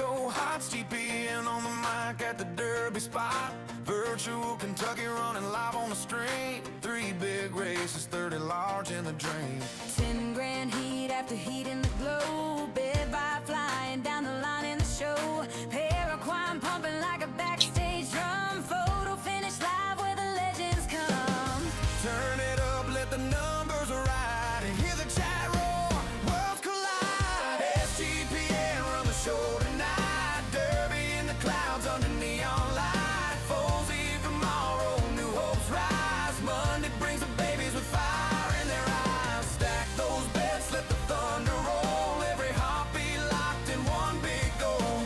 go hot. SGPN on the mic at the Derby spot. Virtual Kentucky running live on the stream. 3 big races, 30 large in the dream. 10 grand heat after heat in the glow. Bed by flying down the line in the show. Paraquine pumping like a backstage drum. Photo finish live where the legends come. Turn it up, let the numbers ride, and hear the chat roar. Worlds collide. SGPN run the show tonight. Derby in the clouds under neon light. Foes eve tomorrow, new hopes rise. Monday brings the babies with fire in their eyes. Stack those bets, let the thunder roll. Every heartbeat locked in one big goal.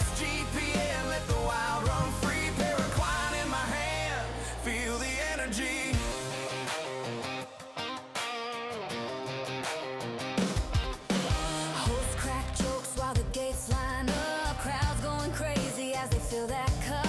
SGPN, let the wild run free. Paraquine in my hand, feel the energy. Hosts crack jokes while the gates line up. Crowds going crazy as they fill that cup.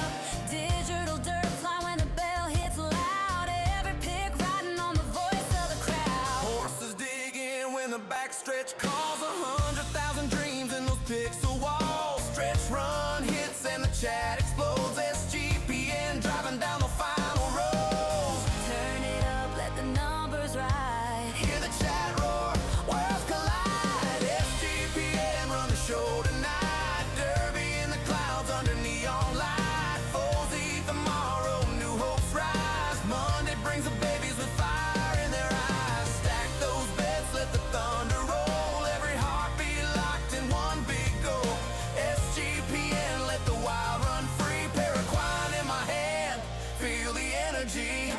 Digital dirt fly when the bell hits loud. Every pick riding on the voice of the crowd. Horses dig in when the backstretch calls. 100,000 dreams in those pixel walls. Stretch run hits and the chat explodes. SGPN driving down the final rows. Turn it up, let the numbers ride. Hear the chat roar, worlds collide. SGPN run the show tonight. Derby in the clouds under neon light. Foes eve tomorrow, new hopes rise. Monday brings the babies with fire in their eyes. Stack those bets, let the thunder roll. Every heartbeat locked in one big goal. SGPN, let the wild run free. Paraquine in my hand, feel the energy.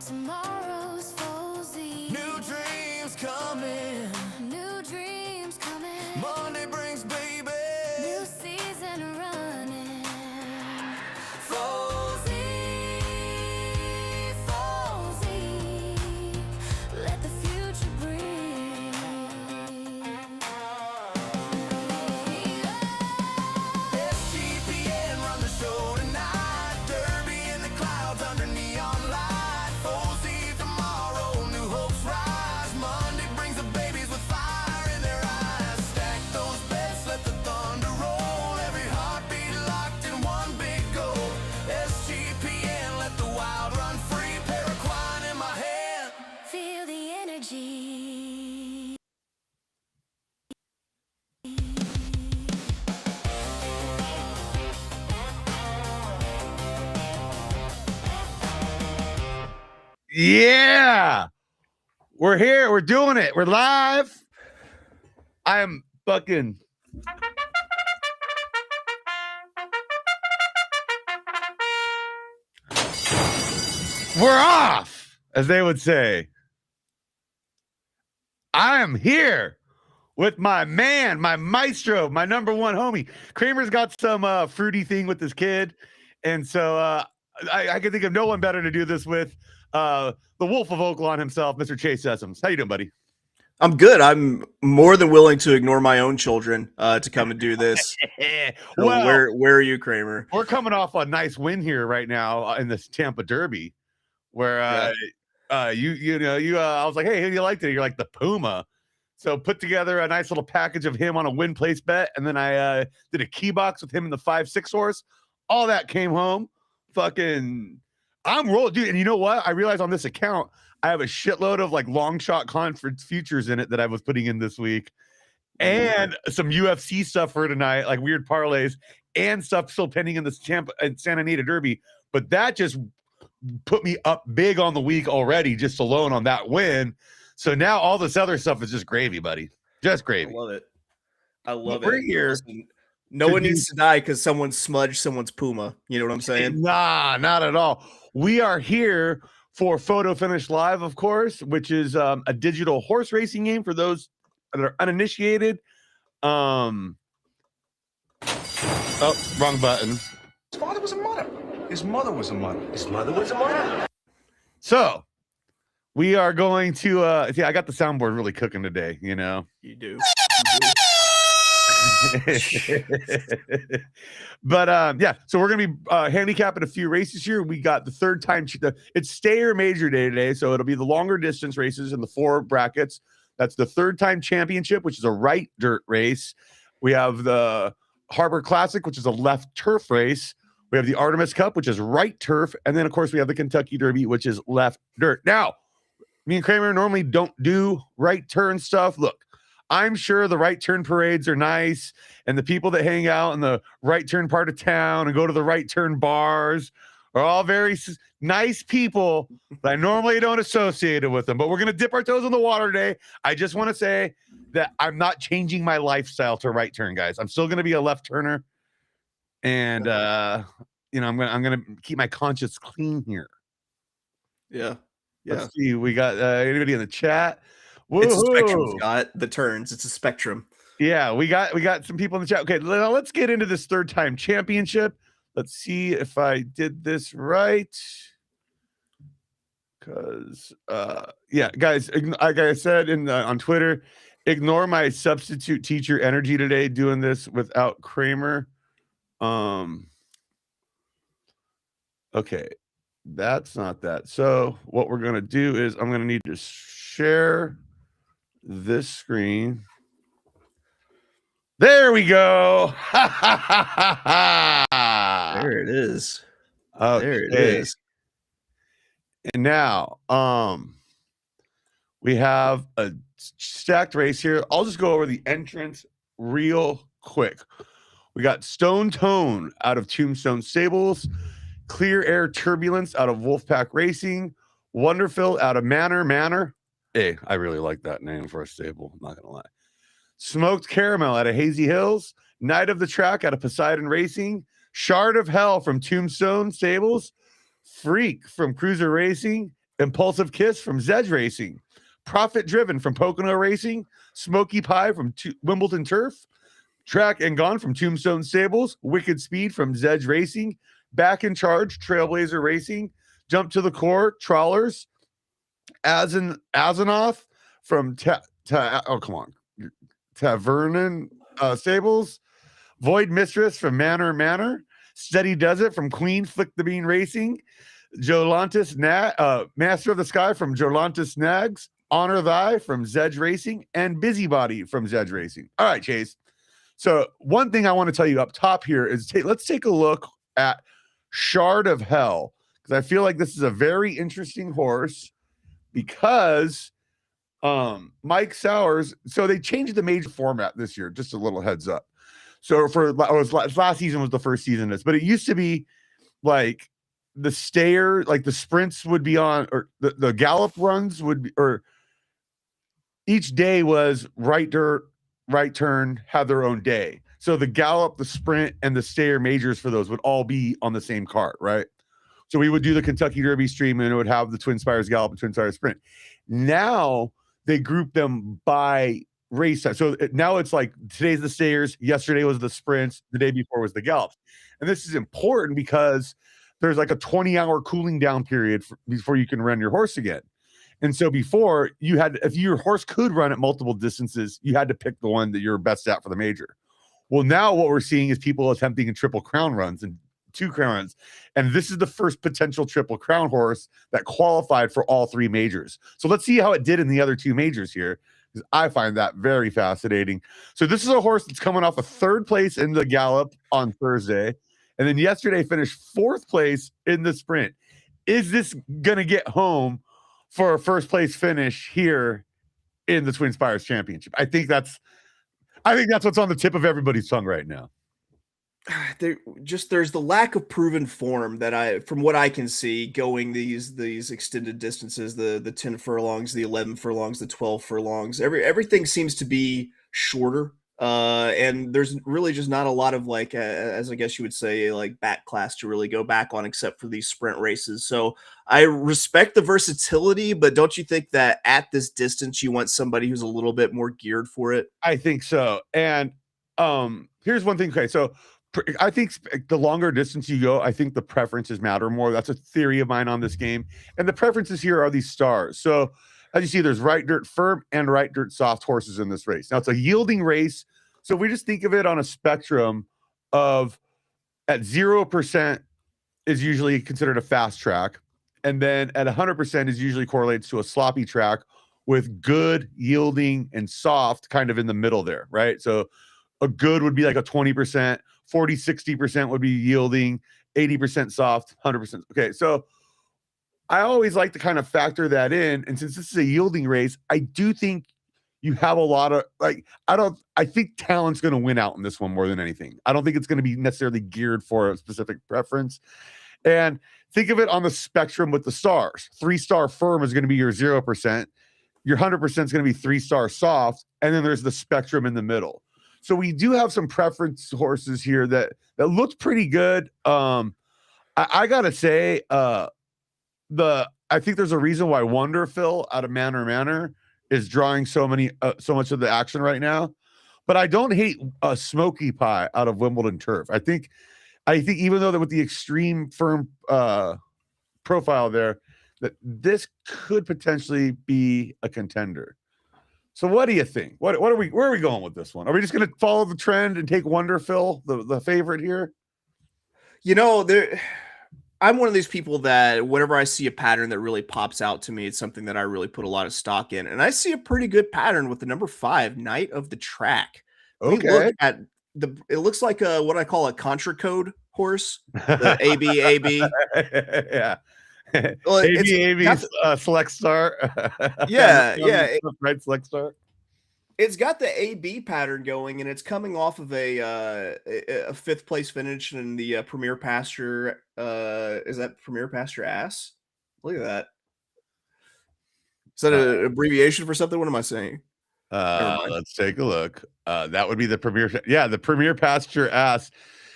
Tomorrow's Fozy. New dreams coming. New dreams coming. Monday brings baby. New season running. Fozy, Fozy. Let the future bring. SGPN run the show tonight. Derby in the clouds under neon light. Fozy tomorrow, new hopes rise. Monday brings the babies with fire in their eyes. Stack those bets, let the thunder roll. Every heartbeat locked in one big goal. SGPN, let the wild run free. Paraquine in my hand. Feel the energy. Yeah, we're here. We're doing it. We're live. I am fucking. We're off, as they would say. I am here with my man, my maestro, my number one homie. Kramer's got some fruity thing with his kid, and so I can think of no one better to do this with. The Wolf of Oaklawn himself, Mr. Chase Sessoms. How you doing, buddy? I'm good. I'm more than willing to ignore my own children to come and do this. So Well, where are you, Kramer? we're coming off a nice win here right now in this Tampa Derby, where I was like, hey, who do you like today? You're like the Puma. So put together a nice little package of him on a win place bet, and then I did a key box with him in the 5-6 horse. All that came home. Fucking, I'm rolling, dude. And you know what? I realized on this account I have a shitload of like long shot conference futures in it that I was putting in this week, and some UFC stuff for tonight, like weird parlays and stuff still pending in this Tampa and Santa Anita Derby. But that just put me up big on the week already, just alone on that win. So now all this other stuff is just gravy, buddy. Just I gravy. love it. I love We're it. here Listen, no to one do- needs to die because someone smudged someone's Puma. You know what I'm saying? Nah, not at all. We are here for Photo Finish Live, of course, which is a digital horse racing game for those that are uninitiated. Oh, wrong button. His father was a mother. His mother was a mother. His mother was a mother. So we are going to I got the soundboard really cooking today, you know. You do. But yeah, so we're gonna be handicapping a few races here. We got the third time it's Stayer Major Day today, so it'll be the longer distance races in the 4 brackets. That's the third time championship, which is a right dirt race. We have the Harbor Classic, which is a left turf race. We have the Artemis Cup, which is right turf. And then, of course, we have the Kentucky Derby, which is left dirt. Now, me and Kramer normally don't do right turn stuff. Look, I'm sure the right turn parades are nice, and the people that hang out in the right turn part of town and go to the right turn bars are all very nice people, but I normally don't associate it with them. But we're going to dip our toes in the water today. I just want to say that I'm not changing my lifestyle to right turn, guys. I'm still going to be a left turner. And I'm gonna keep my conscience clean here. Yeah. Let's see. We got anybody in the chat? It's a spectrum, Woohoo! Scott. The turns. It's a spectrum. Yeah, we got some people in the chat. Okay, now let's get into this third time championship. Let's see if I did this right. Because yeah, guys, like I said on Twitter, ignore my substitute teacher energy today doing this without Kramer. Okay, that's not that. So what we're gonna do is I'm gonna need to share this screen. There we go. There it is. Okay. There it is. And now we have a stacked race here. I'll just go over the entrance real quick. We got Stone Tone out of Tombstone Stables, Clear Air Turbulence out of Wolfpack Racing, Wonderful out of Manor. Hey, I really like that name for a stable, I'm not gonna lie. Smoked Caramel out of Hazy Hills, Night of the Track out of Poseidon Racing, Shard of Hell from Tombstone Stables, Freak from Cruiser Racing, Impulsive Kiss from Zedge Racing, Profit Driven from Pocono Racing, Smoky Pie from Wimbledon Turf, Track and Gone from Tombstone Stables, Wicked Speed from Zedge Racing, Back in Charge, Trailblazer Racing, Jump to the Core, Trawlers, Azanoth from Tavernan Stables, Void Mistress from Manor, Steady Does It from Queen Flick the Bean Racing, Jolantis Master of the Sky from Jolantis Nags, Honor Thy from Zedge Racing, and Busybody from Zedge Racing. All right, Chase. So one thing I want to tell you up top here is let's take a look at Shard of Hell, because I feel like this is a very interesting horse because Mike Sowers, so they changed the major format this year, just a little heads up. So last season was the first season of this, but it used to be like the stayer, like the sprints would be on, or the gallop runs would be, or each day was right dirt, right turn, had their own day. So the gallop, the sprint, and the stayer majors for those would all be on the same cart, right? So we would do the Kentucky Derby stream, and it would have the Twin Spires Gallop and Twin Spires Sprint. Now they group them by race time. So now it's like today's the stayers, yesterday was the sprints, the day before was the gallops. And this is important because there's like a 20-hour cooling down period before you can run your horse again. And so before you had, if your horse could run at multiple distances, you had to pick the one that you're best at for the major. Well, now what we're seeing is people attempting triple crown runs and 2 crown runs. And this is the first potential triple crown horse that qualified for all 3 majors. So let's see how it did in the other 2 majors here, because I find that very fascinating. So this is a horse that's coming off a 3rd place in the gallop on Thursday, and then yesterday finished 4th place in the sprint. Is this going to get home for a 1st place finish here in the Twin Spires Championship? I think that's what's on the tip of everybody's tongue right now. There's the lack of proven form that from what I can see, going these extended distances, the 10 furlongs, the 11 furlongs, the 12 furlongs, everything seems to be shorter. And there's really just not a lot of like, as I guess you would say, like back class to really go back on, except for these sprint races. So I respect the versatility, but don't you think that at this distance, you want somebody who's a little bit more geared for it? I think so. And here's one thing. Okay, so I think the longer distance you go, I think the preferences matter more. That's a theory of mine on this game. And the preferences here are these stars. So as you see, there's right dirt firm and right dirt soft horses in this race. Now it's a yielding race. So we just think of it on a spectrum of at 0% is usually considered a fast track. And then at 100% is usually correlates to a sloppy track with good yielding and soft kind of in the middle there, right? So A good would be like a 20%, 40, 60% would be yielding, 80% soft, 100%. Okay, so I always like to kind of factor that in. And since this is a yielding race, I do think you have a lot of I think talent's going to win out in this one more than anything. I don't think it's going to be necessarily geared for a specific preference. And think of it on the spectrum with the stars. 3-star firm is going to be your 0%. Your 100% is going to be 3-star soft. And then there's the spectrum in the middle. So we do have some preference horses here that looked pretty good. I got to say, I think there's a reason why Wonderfil out of Manor is drawing so much of the action right now. But I don't hate Smoky Pie out of Wimbledon Turf. I think even though that with the extreme firm profile there, that this could potentially be a contender. So what do you think? Where are we going with this one? Are we just going to follow the trend and take Wonderfil, the favorite here? I'm one of these people that whenever I see a pattern that really pops out to me, it's something that I really put a lot of stock in. And I see a pretty good pattern with the number 5, Knight of the Track. Okay. Look at it looks like what I call a contra code horse, the AB. Yeah. Well, AB select star. Yeah. Right, select star. It's got the AB pattern going, and it's coming off of a 5th place finish in the Premier Pasture. Is that Premier Pasture Ass? Look at that. Is that an abbreviation for something? What am I saying? Let's take a look. That would be the Premier. Yeah, the Premier Pasture Ass.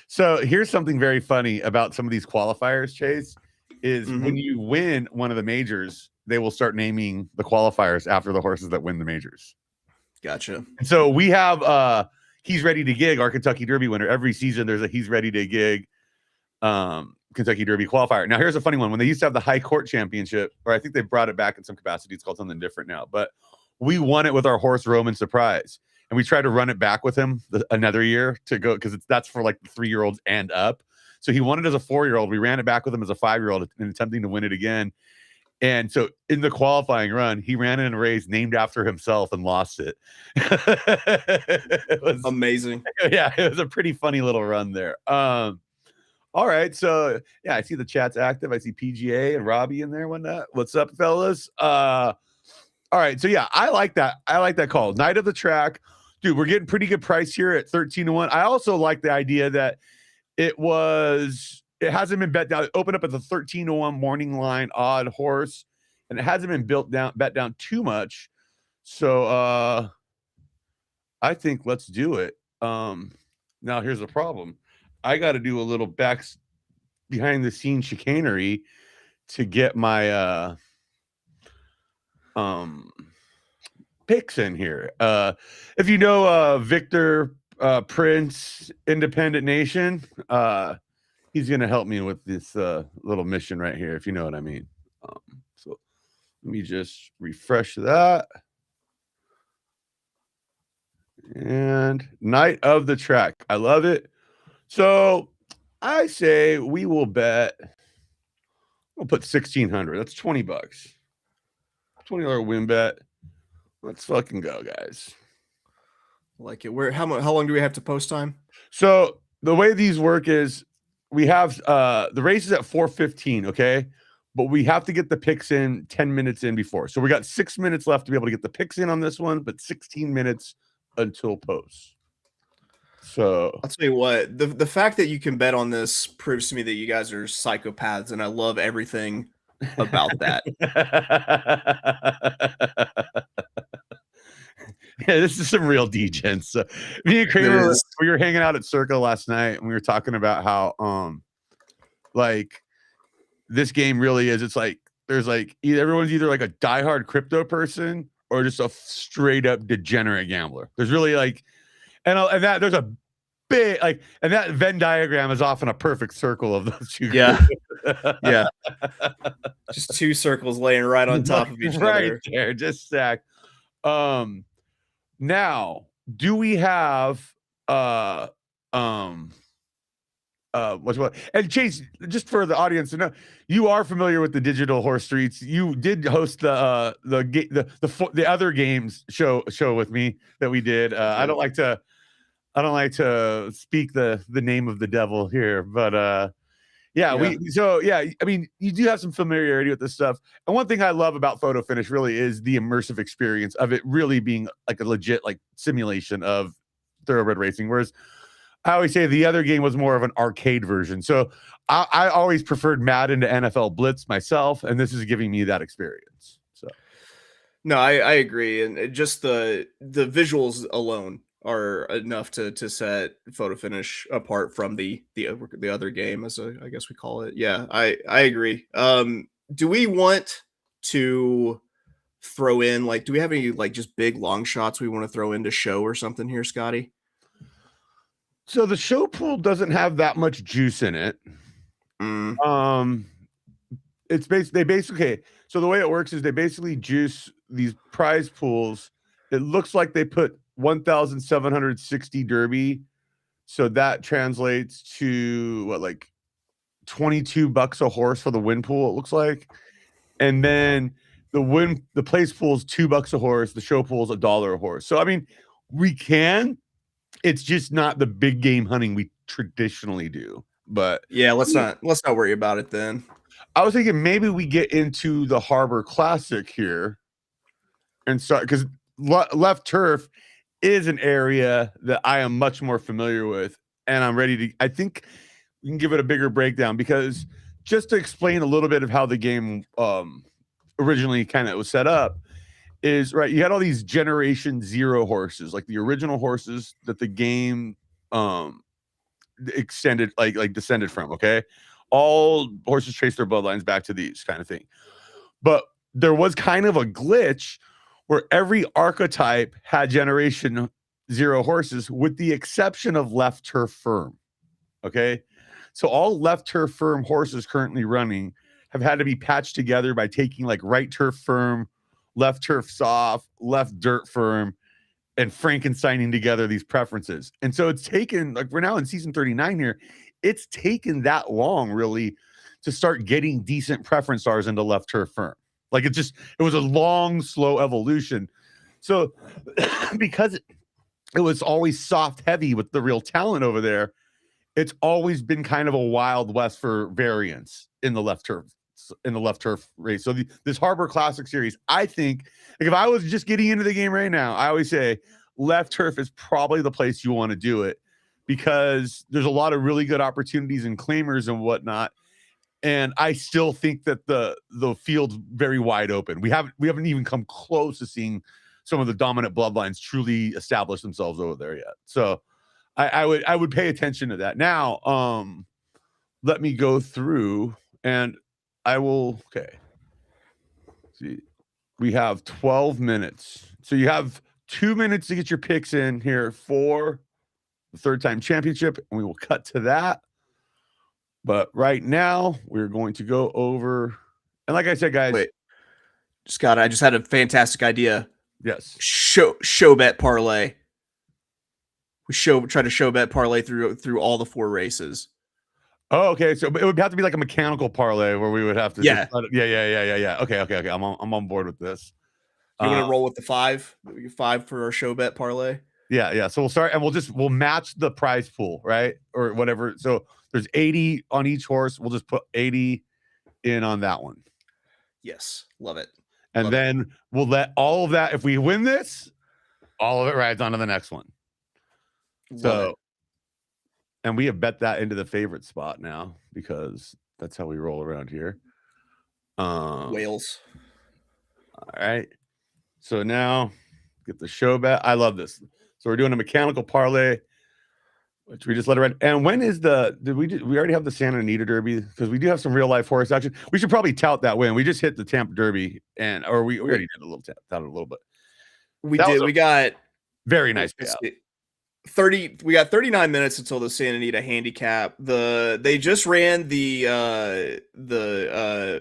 So here's something very funny about some of these qualifiers, Chase, is when you win one of the majors, they will start naming the qualifiers after the horses that win the majors. Gotcha. And so we have He's Ready to Gig, our Kentucky Derby winner. Every season there's a He's Ready to Gig Kentucky Derby qualifier. Now here's a funny one. When they used to have the High Court Championship, or I think they brought it back in some capacity, it's called something different now, but we won it with our horse Roman Surprise. And we tried to run it back with him another year to go, because that's for like the 3-year-olds and up. So he won it as a 4-year-old. We ran it back with him as a 5-year-old and attempting to win it again. And so in the qualifying run, he ran in a race named after himself and lost it. It was amazing. Yeah, it was a pretty funny little run there. All right. So yeah, I see the chat's active. I see PGA and Robbie in there. What's up, fellas? All right. So yeah, I like that. I like that call. Knight of the Track. Dude, we're getting pretty good price here at 13-1. I also like the idea that it hasn't been bet down. It opened up as a 13-1 morning line odd horse, and it hasn't been bet down too much. So I think let's do it. Now here's the problem. I got to do a little behind the scenes chicanery to get my picks in here. If you know Victor Prince, Independent Nation, he's gonna help me with this little mission right here, if you know what I mean. So let me just refresh that. And Knight of the Track. I love it. So I say we will bet. We'll put 1,600. That's $20. $20 win bet. Let's fucking go, guys. Like it. How long do we have to post time? So the way these work is we have the race is at 4:15, okay? But we have to get the picks in 10 minutes in before. So we got 6 minutes left to be able to get the picks in on this one, but 16 minutes until post. So I'll tell you what, the fact that you can bet on this proves to me that you guys are psychopaths, and I love everything about that. Yeah, this is some real degens. So me and Kramer, we were hanging out at Circa last night, and we were talking about how like this game really is. It's like there's like everyone's either like a diehard crypto person or just a straight up degenerate gambler. There's really like and that there's a big like, and that Venn diagram is often a perfect circle of those two. Yeah. Yeah. Just two circles laying right on top of each right other. There, just stacked. Now, do we have what's what? And Chase, just for the audience to know, you are familiar with the Digital Horse Streets. You did host the other games show with me that we did. I don't like to I don't like to speak the name of the devil here, but yeah, I mean, you do have some familiarity with this stuff. And one thing I love about Photo Finish really is the immersive experience of it really being like a legit like simulation of thoroughbred racing. Whereas I always say the other game was more of an arcade version. So I always preferred Madden to NFL Blitz myself, and this is giving me that experience. So No, I agree, and just the visuals alone are enough to set Photo Finish apart from the other game, as I guess we call it. Yeah, I agree. Do we want to throw in like, do we have any like just big long shots we want to throw into show or something here, Scotty? So the show pool doesn't have that much juice in it. It's basically so the way it works is they basically juice these prize pools. It looks like they put 1,760 derby, so that translates to what, like $22 a horse for the win pool, it looks like. And then the place pool is $2 a horse, the show pool is $1 a horse. So I mean, we can, it's just not the big game hunting we traditionally do. But yeah, let's not worry about it then. I was thinking maybe we get into the Harbor Classic here and start, because left turf is an area that I am much more familiar with, and I'm ready to. I think we can give it a bigger breakdown, because just to explain a little bit of how the game originally kind of was set up is, right, you had all these generation 0 horses, like the original horses that the game extended, like descended from. Okay, all horses trace their bloodlines back to these kind of thing. But there was kind of a glitch where every archetype had generation 0 horses, with the exception of left turf firm. Okay, so all left turf firm horses currently running have had to be patched together by taking like right turf firm, left turf soft, left dirt firm, and Frankensteining together these preferences. And so it's taken, like, we're now in season 39 here, it's taken that long really to start getting decent preference stars into left turf firm. Like it was a long, slow evolution. So because it was always soft heavy with the real talent over there, it's always been kind of a wild west for variance in the left turf race. So this Harbor Classic series, I think, like, if I was just getting into the game right now, I always say left turf is probably the place you want to do it, because there's a lot of really good opportunities and claimers and whatnot. And I still think that the field's very wide open. We haven't even come close to seeing some of the dominant bloodlines truly establish themselves over there yet. So I would pay attention to that. Now, let me go through and I will. Okay. See, we have 12 minutes. So you have 2 minutes to get your picks in here for the third time championship, and we will cut to that. But right now, we're going to go over, and like I said, guys. Wait, Scott, I just had a fantastic idea. Yes. Show bet parlay. We try to show bet parlay through all the 4 races. Oh, okay. So it would have to be like a mechanical parlay where we would have to. Yeah. Yeah. Okay. I'm on board with this. You want to roll with the 5 for our show bet parlay? Yeah. So we'll start, and we'll match the prize pool, right? Or whatever. So there's 80 on each horse. We'll just put 80 in on that one. Yes. Love it. And then we'll let all of that, if we win this, all of it rides on to the next one. So, and we have bet that into the favorite spot now, because that's how we roll around here. Wales. All right. So now get the show bet. I love this. So we're doing a mechanical parlay, which we just let it ride. And when is we already have the Santa Anita Derby? Because we do have some real life horse action. We should probably tout that win. We just hit the Tampa Derby, or we already did a little tout it a little bit. We got very nice payout. 30. We got 39 minutes until the Santa Anita handicap. They just ran the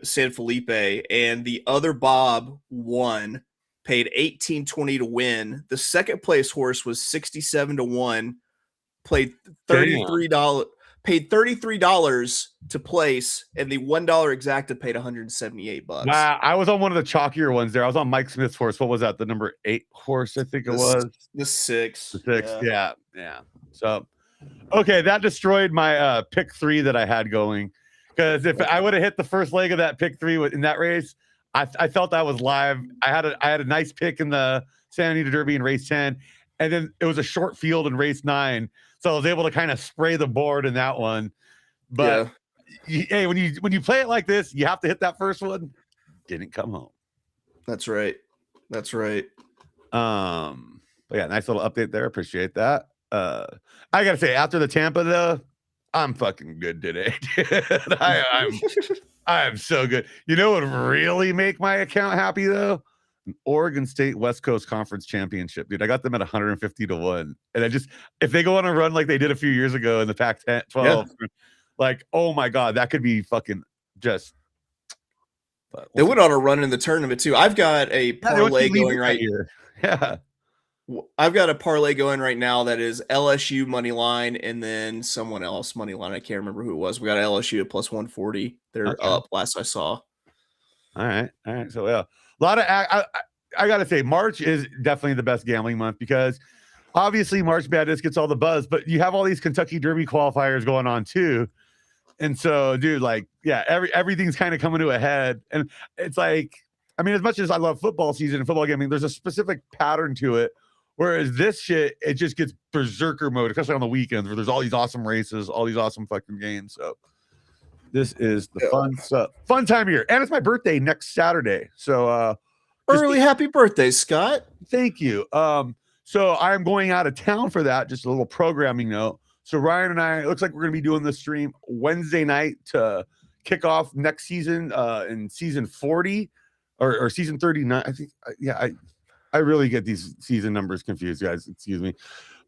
San Felipe, and the other Bob won, paid $18.20 to win. The second place horse was $67 to 1, played $33, paid $33 to place, and the $1 exacta paid $178. Wow, I was on one of the chalkier ones there. I was on Mike Smith's horse. What was that? The number 8 horse, I think it was. The 6. The 6, yeah. Yeah. So, okay, that destroyed my pick 3 that I had going. Because if I would have hit the first leg of that pick 3 in that race, I felt I was live. I had a nice pick in the Santa Anita Derby in race 10, and then it was a short field in race 9, so I was able to kind of spray the board in that one. But hey, when you play it like this, you have to hit that first one. Didn't come home. That's right. That's right. But yeah, nice little update there. Appreciate that. I gotta say, after the Tampa though, I'm fucking good today. I am so good. You know what would really make my account happy though? An Oregon State West Coast Conference Championship, dude. I got them at 150 to 1. And I just, if they go on a run like they did a few years ago in the Pac-10, 12, like, oh my God, that could be fucking just. They went on a run in the tournament too. I've got a parlay going right here. Yeah. I've got a parlay going right now that is LSU money line and then someone else money line. I can't remember who it was. We got LSU at plus 140. They're up last I saw. All right. So yeah, a lot of I gotta say, March is definitely the best gambling month because obviously March Madness gets all the buzz, but you have all these Kentucky Derby qualifiers going on too. And so, dude, like, yeah, everything's kind of coming to a head. And it's like, I mean, as much as I love football season and football gambling, there's a specific pattern to it. Whereas this shit, it just gets berserker mode, especially on the weekends where there's all these awesome races, all these awesome fucking games. So this is the fun time of year. And it's my birthday next Saturday. So early happy birthday, Scott. Thank you. So I'm going out of town for that. Just a little programming note. So Ryan and I, it looks like we're going to be doing this stream Wednesday night to kick off next season in season 40 or season 39. I think, I really get these season numbers confused, guys. Excuse me.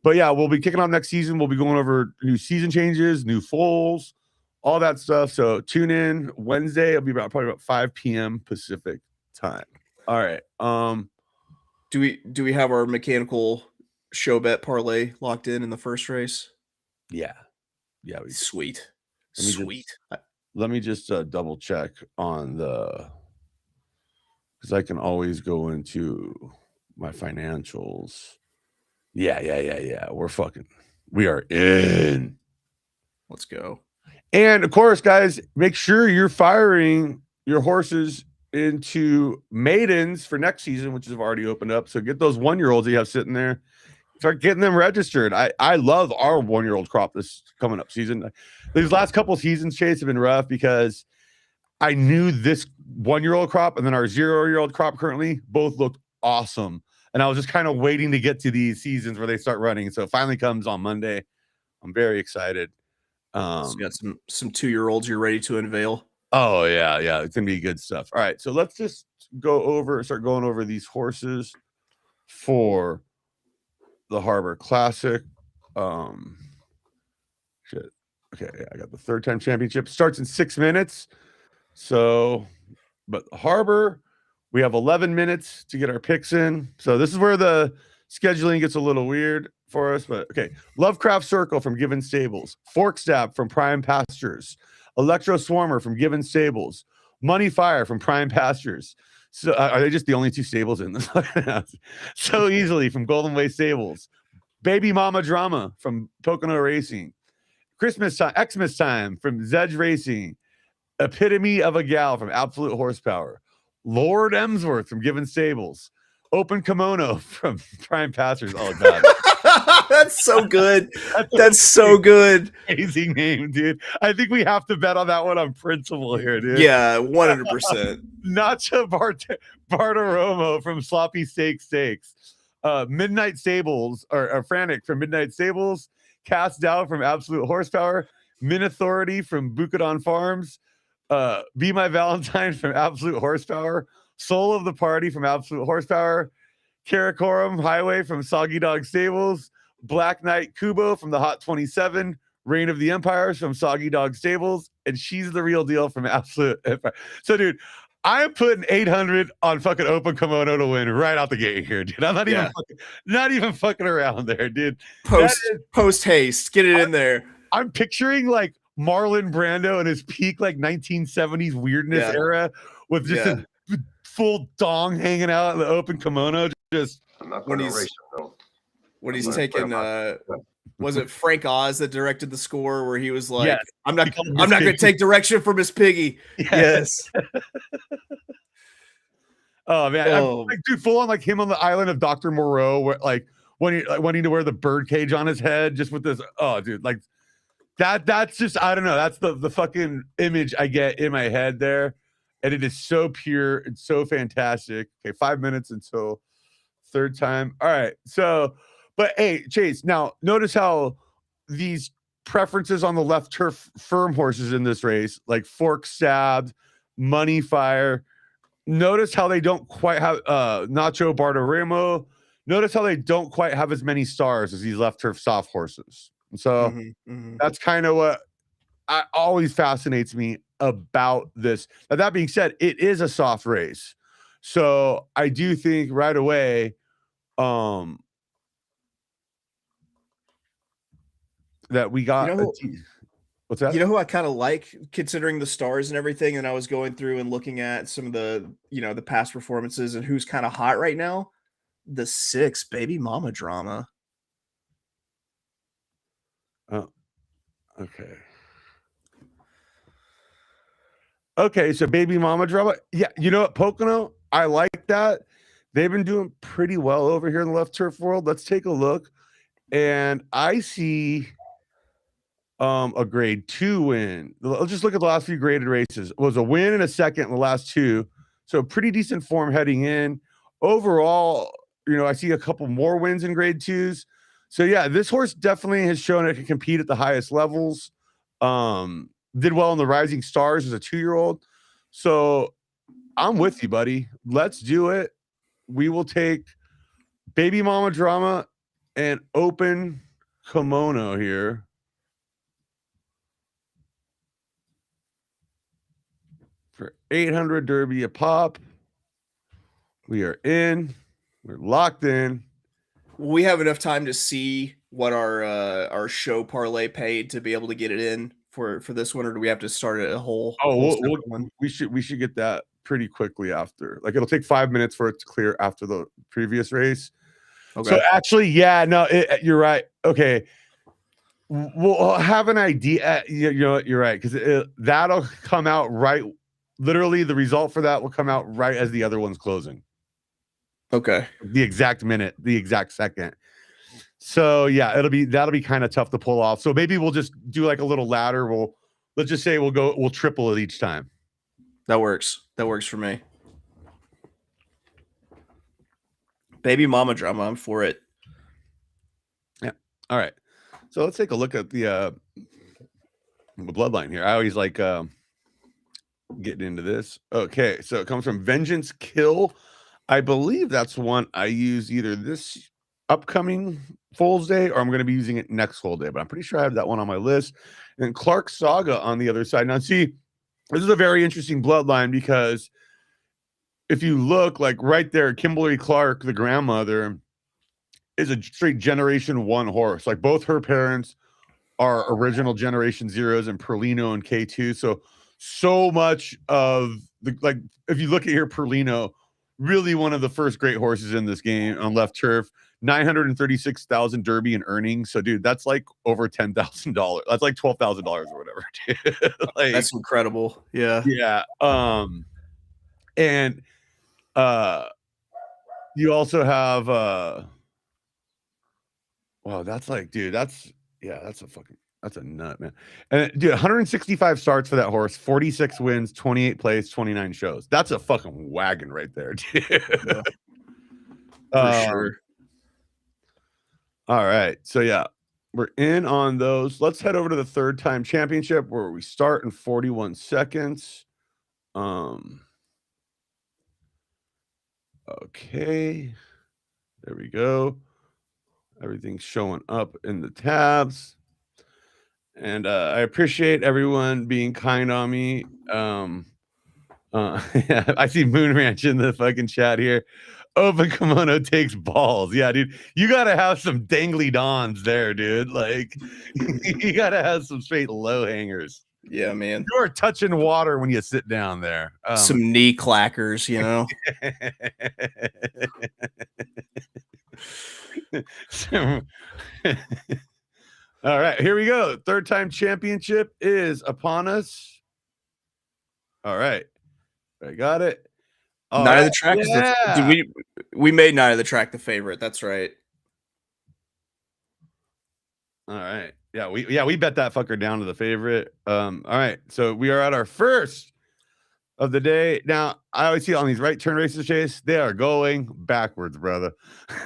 But yeah, we'll be kicking off next season. We'll be going over new season changes, new foals, all that stuff. So tune in Wednesday. It'll be probably about 5 p.m. Pacific time. All right. Do we have our mechanical show bet parlay locked in the first race? Yeah. Sweet. Let me just double check on the, because I can always go into my financials. Yeah. We are in. Let's go. And of course, guys, make sure you're firing your horses into maidens for next season, which has already opened up. So get those 1-year-olds that you have sitting there. Start getting them registered. I love our 1-year-old crop this coming up season. These last couple seasons, Chase, have been rough because I knew this 1-year-old crop and then our 0-year-old crop currently both looked awesome. And I was just kind of waiting to get to these seasons where they start running. So it finally comes on Monday. I'm very excited. So you got some 2-year-olds you're ready to unveil. Oh, yeah. It's going to be good stuff. All right. So let's just start going over these horses for the Harbor Classic. Shit. Okay, I got the 3rd-time championship. Starts in 6 minutes. So, but Harbor, we have 11 minutes to get our picks in. So this is where the scheduling gets a little weird for us. But okay, Lovecraft Circle from Given Stables, Fork Stab from Prime Pastures, Electro Swarmer from Given Stables, Money Fire from Prime Pastures. So are they just the only 2 stables in this? So easily from Golden Way Stables, Baby Mama Drama from Pocono Racing, Xmas Time from Zedge Racing, Epitome of a Gal from Absolute Horsepower, Lord Emsworth from Given Stables, Open Kimono from Prime Pastures. Oh God. That's so good. That's so good. Amazing name, dude. I think we have to bet on that one on principle here, dude. Yeah, 100%. Nacho Bartiromo from Sloppy Steak Steaks. Midnight Stables or Frantic from Midnight Stables. Cast Down from Absolute Horsepower. Min Authority from Bucadon Farms. Be My Valentine from Absolute Horsepower. Soul of the Party from Absolute Horsepower. Karakoram Highway from Soggy Dog Stables, Black Knight Kubo from the Hot 27, Reign of the Empires from Soggy Dog Stables, and She's the Real Deal from Absolute Empire. So, dude, I'm putting 800 on fucking Open Kimono to win right out the gate here, dude. I'm not even fucking around there, dude. Post haste, get it in there. I'm picturing like Marlon Brando in his peak like 1970s weirdness era with just a full dong hanging out in the Open Kimono. Just when he's taking was it Frank Oz that directed the score where he was like, Yes. I'm He not called I'm Miss not going to Piggy. take direction from Miss Piggy. Yes. Oh man, Oh. like, dude, full on like him on the island of Dr. Moreau, where like when he like wanting to wear the bird cage on his head, just with this. Oh, dude, like that's just, I don't know. That's the fucking image I get in my head there, and it is so pure and so fantastic. Okay, 5 minutes until third time. All right, so but hey, Chase. Now notice how these preferences on the left turf firm horses in this race, like Fork Stabbed, Money Fire. Notice how they don't quite have Nacho Bardaremo. Notice how they don't quite have as many stars as these left turf soft horses. And so that's kind of what always fascinates me about this. Now, that being said, it is a soft race. So I do think right away that we got what's that? You know who I kind of like, considering the stars and everything, and I was going through and looking at some of the, the past performances and who's kind of hot right now? The 6 Baby Mama Drama. Oh, okay. Okay, so Baby Mama Drama. Yeah, you know what, Pocono? I like that. They've been doing pretty well over here in the left turf world. Let's take a look. And I see a grade 2 win. Let's just look at the last few graded races. It was a win and a second in the last 2. So pretty decent form heading in. Overall, I see a couple more wins in grade 2s. So yeah, this horse definitely has shown it can compete at the highest levels. Did well in the Rising Stars as a 2-year-old. So I'm with you, buddy. Let's do it. We will take Baby Mama Drama and Open Kimono here. For 800 Derby a pop. We are in. We're locked in. We have enough time to see what our show parlay paid to be able to get it in for this one, or do we have to start it a whole? We should get that pretty quickly after. Like, it'll take 5 minutes for it to clear after the previous race. Okay. So actually, yeah, no, you're right. Okay, we'll have an idea. You're right, because that'll come out right. Literally, the result for that will come out right as the other one's closing. Okay. The exact minute, the exact second. So yeah, that'll be kind of tough to pull off. So maybe we'll just do like a little ladder. Let's just say we'll triple it each time. That works. That works for me. Baby Mama Drama, I'm for it. Yeah. All right. So let's take a look at the bloodline here. I always like getting into this. Okay, so it comes from Vengeance Kill. I believe that's one I use either this upcoming Fool's Day or I'm going to be using it next Fool's Day, but I'm pretty sure I have that one on my list. And Clark Saga on the other side. Now, see, this is a very interesting bloodline because if you look, like right there, Kimberly Clark, the grandmother, is a straight Generation 1 horse. Like, both her parents are original Generation Zeros and Perlino and K2. So much of the, like, if you look at here, Perlino, really one of the first great horses in this game on left turf. 936,000 Derby in earnings. So, dude, that's like over $10,000. That's like $12,000 or whatever. Dude. Like, that's incredible. Yeah. Yeah. And you also have wow, that's like, dude, that's a nut, man. And dude, 165 starts for that horse, 46 wins, 28 plays, 29 shows. That's a fucking wagon right there, dude. Yeah. For sure. All right. So yeah, we're in on those. Let's head over to the third time championship where we start in 41 seconds. Okay. There we go. Everything's showing up in the tabs. And I appreciate everyone being kind on me. I see Moon Ranch in the fucking chat here. Open Kimono takes balls. Yeah, dude. You gotta have some dangly dons there, dude. Like, you gotta have some straight low hangers. Yeah, man. You are touching water when you sit down there. Some knee clackers, you know. All right, here we go. Third time championship is upon us. All right, I got it. All Night right. of the Track is did we made Night of the Track the favorite. That's right. All right. Yeah, we bet that fucker down to the favorite. All right. So we are at our first of the day. Now, I always see on these right turn races, Chase, they are going backwards, brother.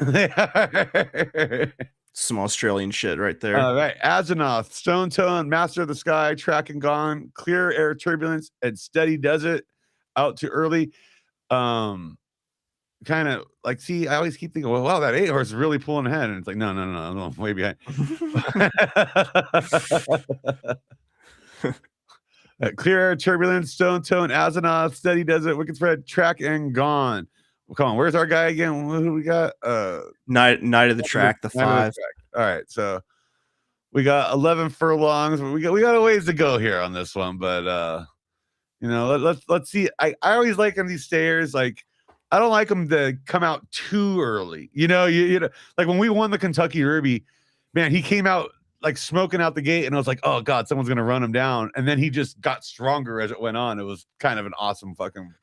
They are. Some Australian shit right there. All right. Azonoth, Stone Tone, Master of the Sky, Track and Gone, Clear Air Turbulence, and Steady Does It. Out too early. Kind of like, see, I always keep thinking, well, wow, that 8 horse is really pulling ahead. And it's like, no, I'm way behind. Clear Air Turbulence, Stone Tone, Azonoth, Steady Does It, Wicked Spread, Track and Gone. Well, come on, where's our guy again? Who we got? Night of the Track, the 5. All right, so we got 11 furlongs. We got a ways to go here on this one, but you know, let's see. I always like on these stayers, like I don't like them to come out too early. You know, you know, like when we won the Kentucky Derby, man, he came out like smoking out the gate, and I was like, oh god, someone's gonna run him down, and then he just got stronger as it went on. It was kind of an awesome fucking.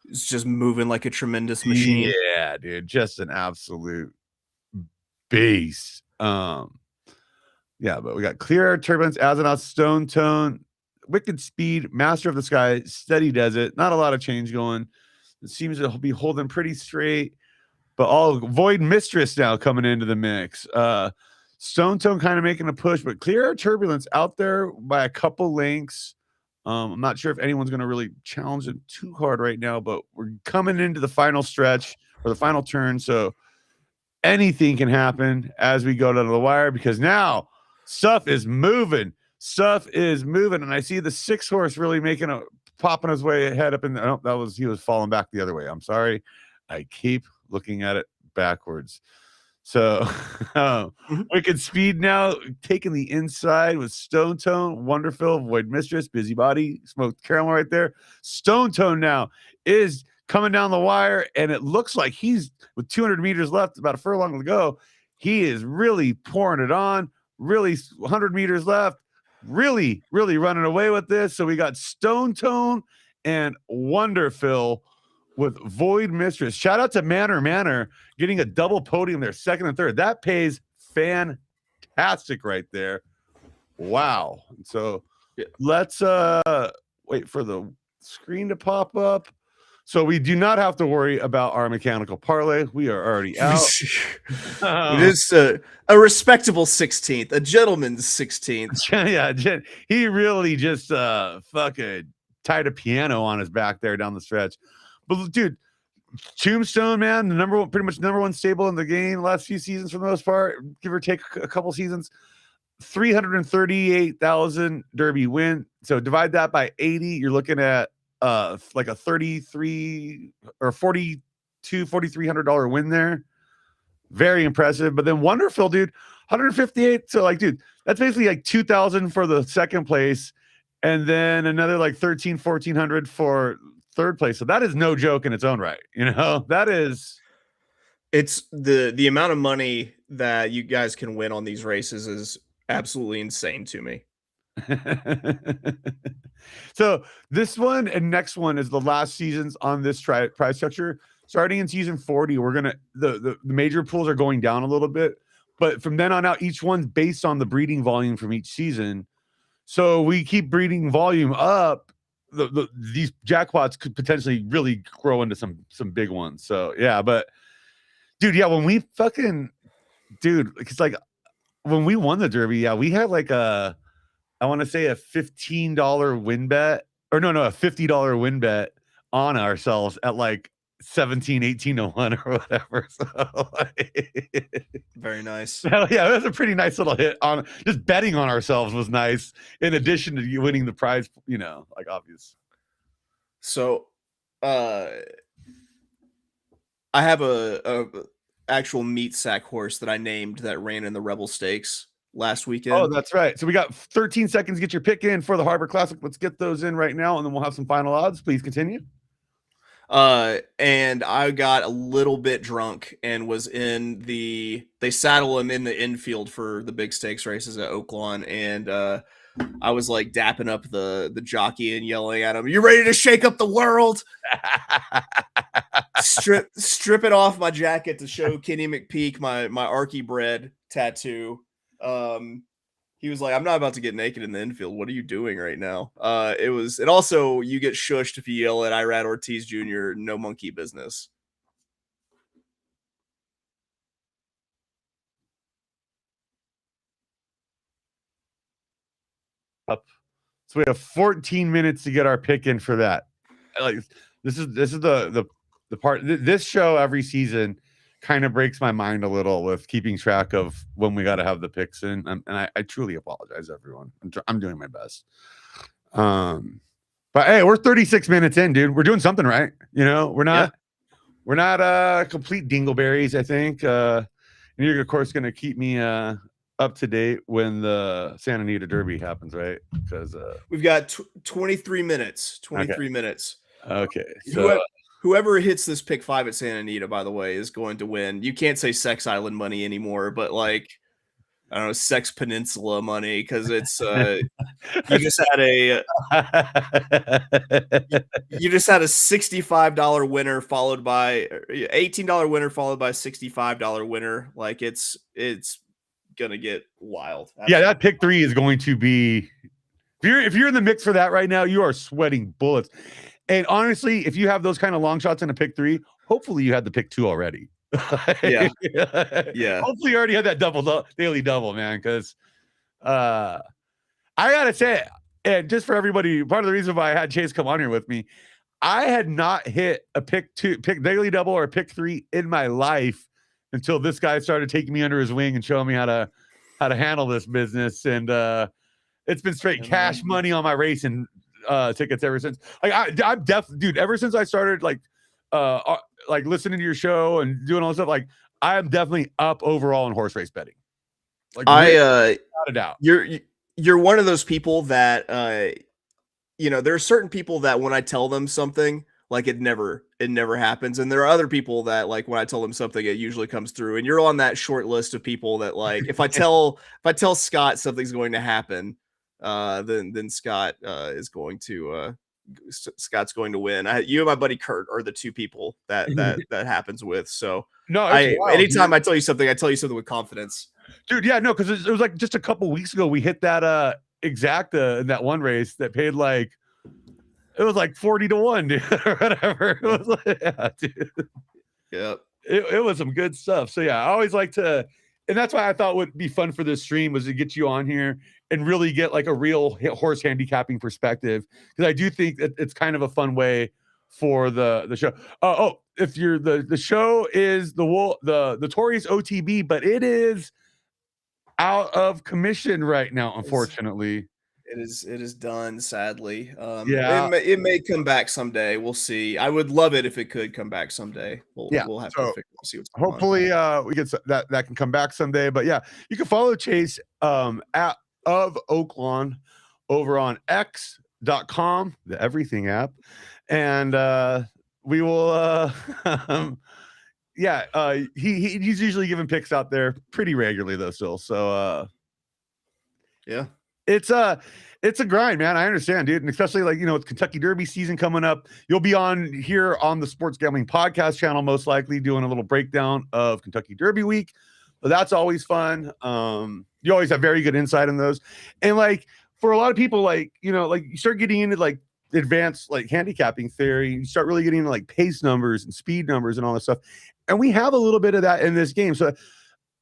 It's just moving like a tremendous machine. Yeah, dude, just an absolute beast. Yeah, but we got Clear Air Turbulence, Azonoth, Stone Tone, Wicked Speed, Master of the Sky, Steady Does It. Not a lot of change going. It seems to be holding pretty straight, but all Void Mistress now coming into the mix. Stone Tone kind of making a push, but Clear Air Turbulence out there by a couple lengths. I'm not sure if anyone's going to really challenge it too hard right now, but we're coming into the final stretch or the final turn, so anything can happen as we go down to the wire because now stuff is moving. And I see the 6 horse really popping his way ahead up in the, oh, he was falling back the other way. I'm sorry. I keep looking at it backwards. So Wicked Speed now taking the inside with Stone Tone, Wonderful, Void Mistress, Busybody, Smoked Caramel right there. Stone Tone now is coming down the wire, and it looks like he's with 200 meters left, about a furlong to go. He is really pouring it on, really 100 meters left, really running away with this. So we got Stone Tone and Wonderful with Void Mistress. Shout out to Manor getting a double podium there, second and third. That pays fantastic right there. Wow. So let's wait for the screen to pop up. So we do not have to worry about our mechanical parlay. We are already out. It is a respectable 16th, a gentleman's 16th. Yeah, he really just fucking tied a piano on his back there down the stretch. But dude, Tombstone, man, pretty much number one stable in the game last few seasons for the most part, give or take a couple seasons. 338,000 Derby win. So divide that by 80, you're looking at like a 33 or 42 $4,300 win there. Very impressive. But then Wonderful, dude, 158. So like, dude, that's basically like 2,000 for the second place, and then another like 1,400 for third place. So that is no joke in its own right. You know, that is. It's the amount of money that you guys can win on these races is absolutely insane to me. So this one and next one is the last seasons on this prize structure. Starting in season 40, we're gonna the major pools are going down a little bit, but from then on out, each one's based on the breeding volume from each season. So we keep breeding volume up. These jackpots could potentially really grow into some big ones. So yeah, but dude, yeah, when we it's like when we won the Derby, yeah, we had like I want to say a $15 win bet, or no, a $50 win bet on ourselves at like 18 to 1 or whatever. So very nice. Yeah, it was a pretty nice little hit on just betting on ourselves was nice. In addition to you winning the prize, you know, like obvious. So, I have a actual meat sack horse that I named that ran in the Rebel Stakes last weekend. Oh, that's right. So we got 13 seconds to get your pick in for the Harbor Classic. Let's get those in right now, and then we'll have some final odds. Please continue. And I got a little bit drunk and was they saddle him in the infield for the big stakes races at Oaklawn. And, I was like dapping up the jockey and yelling at him, "You ready to shake up the world?" Stripping off my jacket to show Kenny McPeak my Archie bread tattoo. He was like, "I'm not about to get naked in the infield. What are you doing right now?" And also you get shushed if you yell at Irad Ortiz Jr. No monkey business. Up. So we have 14 minutes to get our pick in for that. Like this is the part. This show every season kind of breaks my mind a little with keeping track of when we got to have the picks in, and I truly apologize, everyone. I'm doing my best. But hey, we're 36 minutes in, dude. We're doing something right. You know, we're not complete dingleberries. I think. And you're of course going to keep me up to date when the Santa Anita Derby happens, right? Because we've got 23 minutes. 23 okay. minutes. Okay. So whoever hits this pick 5 at Santa Anita, by the way, is going to win. You can't say Sex Island money anymore, but like, I don't know, Sex Peninsula money, because it's you just had a $65 winner followed by $18 winner followed by $65 winner. Like it's gonna get wild. Absolutely. Yeah, that pick 3 is going to be, if you're in the mix for that right now, you are sweating bullets. And honestly, if you have those kind of long shots in a pick 3, hopefully you had the pick 2 already. Yeah. Hopefully you already had that daily double, man. Because I gotta say, and just for everybody, part of the reason why I had Chase come on here with me, I had not hit a pick daily double or a pick 3 in my life until this guy started taking me under his wing and showing me how to handle this business. And it's been straight cash money on my racing tickets ever since. Like I'm definitely, dude, ever since I started like listening to your show and doing all this stuff, like I'm definitely up overall in horse race betting. Like without a doubt. You're one of those people that there are certain people that when I tell them something, like it never happens. And there are other people that like when I tell them something, it usually comes through. And you're on that short list of people that like if I tell Scott something's going to happen, then Scott is going to Scott's going to win. You and my buddy Kurt are the two people that happens with. So no, anytime I tell you something with confidence, dude. Yeah, no, because it was like just a couple weeks ago we hit that exacta in that one race that paid like it was like 40 to 1, dude, or whatever. It was like, yeah, dude. Yep. It was some good stuff. So yeah, I always like to, and that's why I thought would be fun for this stream was to get you on here and really get like a real horse handicapping perspective, because I do think that it's kind of a fun way for the show. If you're the show is the Tories OTB, but it is out of commission right now, unfortunately. It is done, sadly. Yeah, it may come back someday. We'll see. I would love it if it could come back someday. We'll have to see what's going hopefully on. We get that can come back someday. But yeah, you can follow Chase at of Oaklawn over on x.com, the everything app, and we will he's usually giving picks out there pretty regularly though still. So yeah. It's a grind, man. I understand, dude. And especially like, with Kentucky Derby season coming up, you'll be on here on the Sports Gambling Podcast channel, most likely doing a little breakdown of Kentucky Derby week. But that's always fun. You always have very good insight on those. And like for a lot of people, like, like you start getting into like advanced like handicapping theory, you start really getting into like pace numbers and speed numbers and all that stuff. And we have a little bit of that in this game. So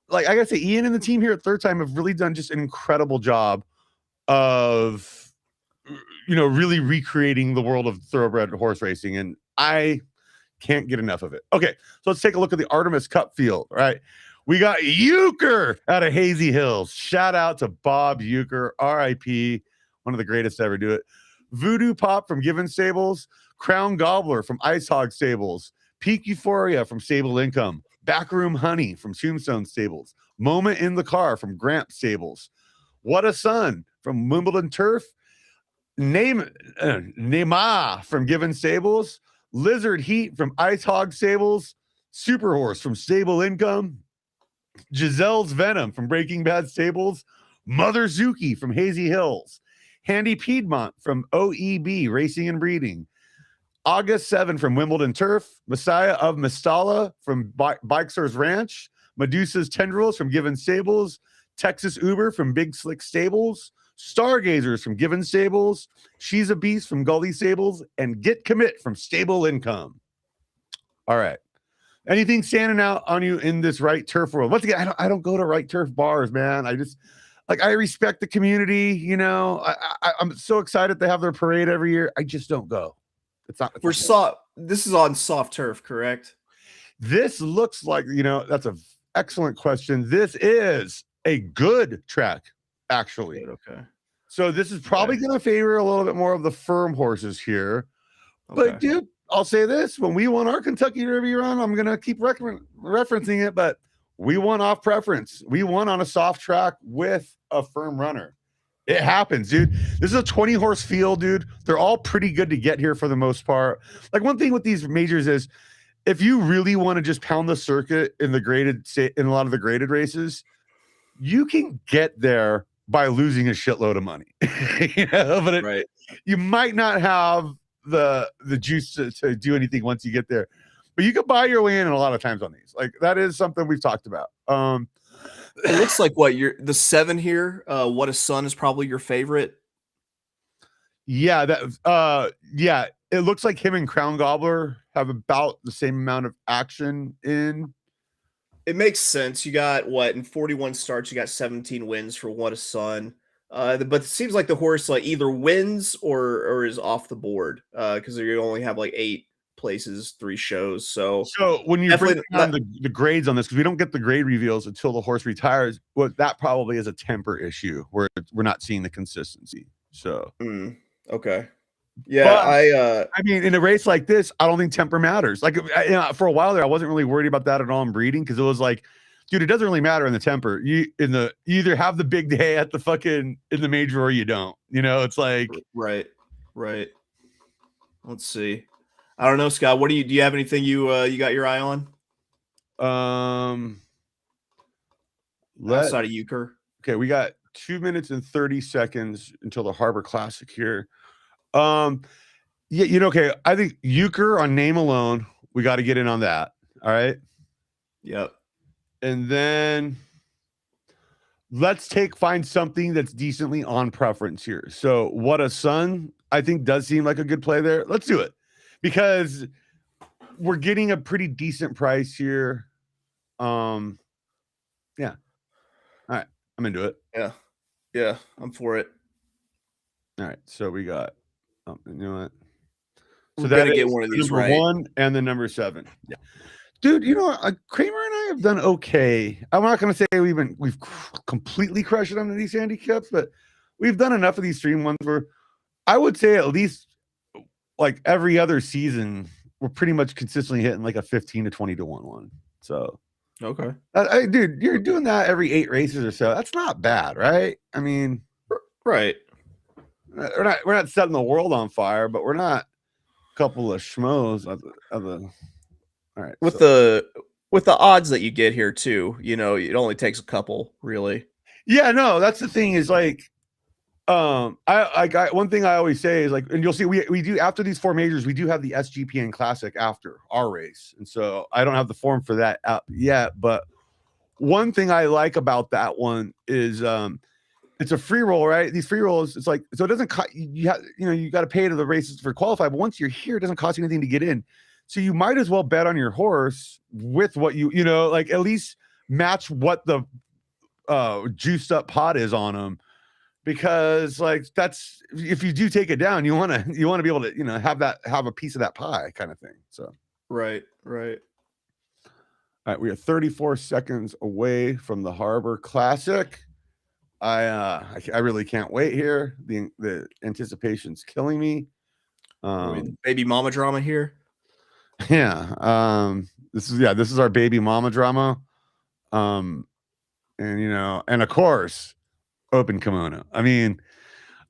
like I gotta say, Ian and the team here at Third Time have really done just an incredible job of really recreating the world of thoroughbred horse racing, and I can't get enough of it. Okay, so let's take a look at the Artemis Cup field. All right, we got Euchre out of Hazy Hills. Shout out to Bob Euchre, RIP, one of the greatest to ever do it. Voodoo Pop from Given Stables, Crown Gobbler from Ice Hog Stables, Peak Euphoria from Stable Income, Backroom Honey from Tombstone Stables, Moment in the Car from Gramp Stables, What a Son from Wimbledon Turf, Neymar from Given Stables, Lizard Heat from Ice Hog Stables, Super Horse from Stable Income, Giselle's Venom from Breaking Bad Stables, Mother Zuki from Hazy Hills, Handy Piedmont from OEB Racing and Breeding, August 7 from Wimbledon Turf, Messiah of Mistala from Bikesters Ranch, Medusa's Tendrils from Given Stables, Texas Uber from Big Slick Stables, Stargazers from Given Stables, She's a Beast from Gully Stables, and Get Commit from Stable Income. All right. Anything standing out on you in this right turf world? Once again, I don't go to right turf bars, man. I just I respect the community. You know, I'm so excited they have their parade every year. I just don't go. It's not. This is on soft turf, correct? This looks like, you know, that's an excellent question. This is a good track, actually. Good, okay. So this is probably going to favor a little bit more of the firm horses here. Okay. But dude, I'll say this: when we won our Kentucky Derby run, I'm going to keep referencing it, but we won off preference. We won on a soft track with a firm runner. It happens, dude. This is a 20 horse field, dude. They're all pretty good to get here for the most part. Like, one thing with these majors is, if you really want to just pound the circuit in a lot of the graded races, you can get there by losing a shitload of money. You know, but you might not have the juice to do anything once you get there. But you can buy your way in a lot of times on these. Like, that is something we've talked about. It looks like the 7 here. What a Son is probably your favorite. Yeah, it looks like him and Crown Gobbler have about the same amount of action in. It makes sense. You got in 41 starts, you got 17 wins for What a Son. But it seems like the horse either wins or is off the board because you only have 8 places, 3 shows. So when you break down the grades on this, because we don't get the grade reveals until the horse retires, that probably is a temper issue where we're not seeing the consistency. So okay. Yeah, I mean, in a race like this, I don't think temper matters. Like, for a while there, I wasn't really worried about that at all in breeding, because it was like, dude, it doesn't really matter in the temper. You either have the big day at in the major or you don't. You know, it's like right. Let's see. I don't know, Scott. What do you have anything you got your eye on? Outside of Euchre. Okay, we got 2 minutes and 30 seconds until the Harbor Classic here. Okay, I think Euchre on name alone, we got to get in on that. All right. Yep. And then let's find something that's decently on preference here. So What a Son, I think, does seem like a good play there. Let's do it, because we're getting a pretty decent price here. Yeah. All right. I'm into it. Yeah. I'm for it. All right. So we got, you know what? So we gotta get one of these number 1 and the number 7. Yeah. Dude, you know, Kramer and I have done okay. I'm not going to say we've completely crushed it on these handicaps, but we've done enough of these stream ones where I would say at least every other season, we're pretty much consistently hitting a 15 to 20 to 1 one. So, okay. Dude, you're doing that every 8 races or so. That's not bad, right? I mean, right. We're not setting the world on fire, but we're not a couple of schmoes all right. With the odds that you get here too, you know, it only takes a couple, really. Yeah, no, that's the thing is I got one thing I always say is and you'll see we do, after these 4 majors, we do have the SGPN Classic after our race. And so I don't have the form for that up yet, but one thing I like about that one is it's a free roll, right? These free rolls, it's so it doesn't cost you got to pay to the races for qualify, but once you're here, it doesn't cost you anything to get in. So you might as well bet on your horse with what at least match what the juiced up pot is on them, because that's, if you do take it down, you want to be able to have a piece of that pie kind of thing. So right. All right, we are 34 seconds away from the Harbor Classic. I really can't wait here. The anticipation's killing me. Baby mama drama here. Yeah. This is our baby mama drama. And of course, Open Kimono. I mean,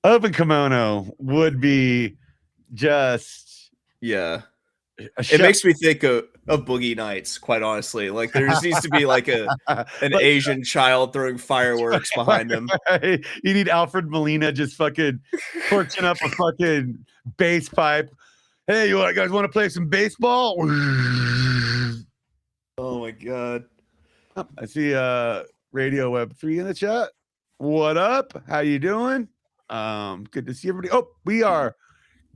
Open Kimono would be just It makes me think of Boogie Nights, quite honestly. Like there just needs to be like an Like, Asian child throwing fireworks behind him. you need Alfred Molina just fucking torching up a fucking bass pipe. Hey, you guys want to play some baseball? Oh my god. I see Radio Web 3 in the chat. What up? How you doing? Good to see everybody. Oh, we are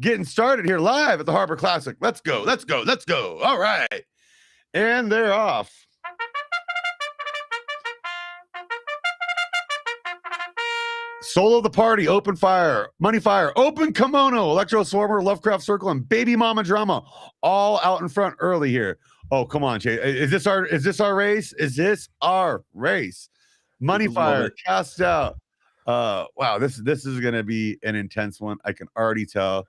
getting started here live at the Harbor Classic. Let's go. Let's go. Let's go. All right. And they're off. Solo of the Party, Open Fire, Money Fire, Open Kimono, Electro Swarmer, Lovecraft Circle, and Baby Mama Drama, all out in front early here. Oh, come on, Jay. Is this our race? Is this our race? Money Fire, cast out. Wow, this is gonna be an intense one. I can already tell.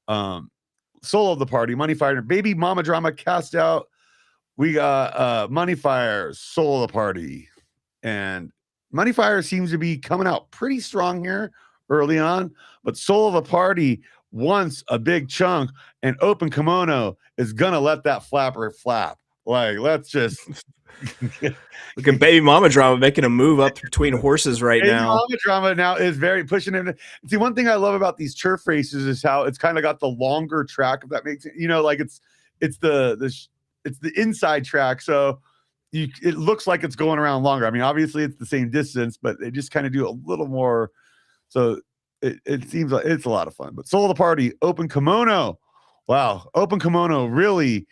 Solo of the Party, Money Fire, Baby Mama Drama, cast out. We got Money Fire, Solo of the Party, and Money Fire seems to be coming out pretty strong here early on, but Soul of a Party wants a big chunk, and Open Kimono is gonna let that flapper flap. Like, let's just look at Baby Mama Drama making a move up between horses right Baby now. Mama Drama now is very pushing him. See, one thing I love about these turf races is how it's kind of got the longer track. If that makes it, like it's the inside track, so it looks like it's going around longer. I mean, obviously it's the same distance, but they just kind of do a little more. So it seems like it's a lot of fun. But Soul of the Party, Open Kimono. Wow. Open Kimono really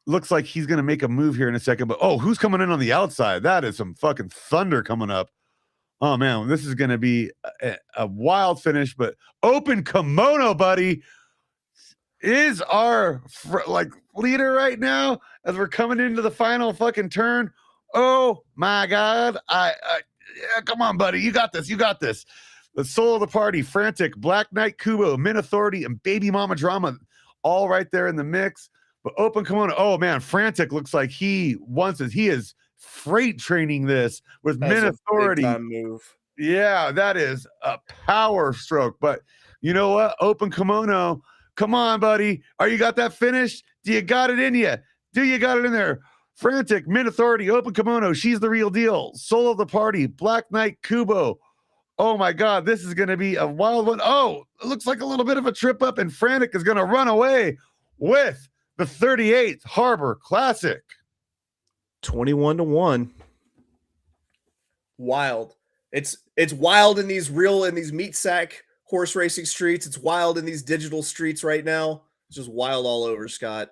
looks like he's going to make a move here in a second. But, oh, who's coming in on the outside? That is some fucking thunder coming up. Oh, man, this is going to be a wild finish. But Open Kimono, buddy, is our leader right now as we're coming into the final fucking turn. Oh my god. Yeah, come on, buddy, you got this. The Soul of the Party, Frantic, Black Knight Kubo, Min Authority, and Baby Mama Drama, all right there in the mix. But Open Kimono, oh man, Frantic looks like he wants it. He is freight training this with Min Authority move. Yeah, that is a power stroke. But you know what, Open Kimono, come on, buddy. You got that finished? Do you got it in you? Do you got it in there? Frantic, Min Authority, Open Kimono, She's the Real Deal, Soul of the Party, Black Knight Kubo. Oh my God, this is going to be a wild one. Oh, it looks like a little bit of a trip up, and Frantic is going to run away with the 38th Harbor Classic. 21-1. Wild. It's wild in these meat sack horse racing streets. It's wild in these digital streets right now. It's just wild all over, Scott.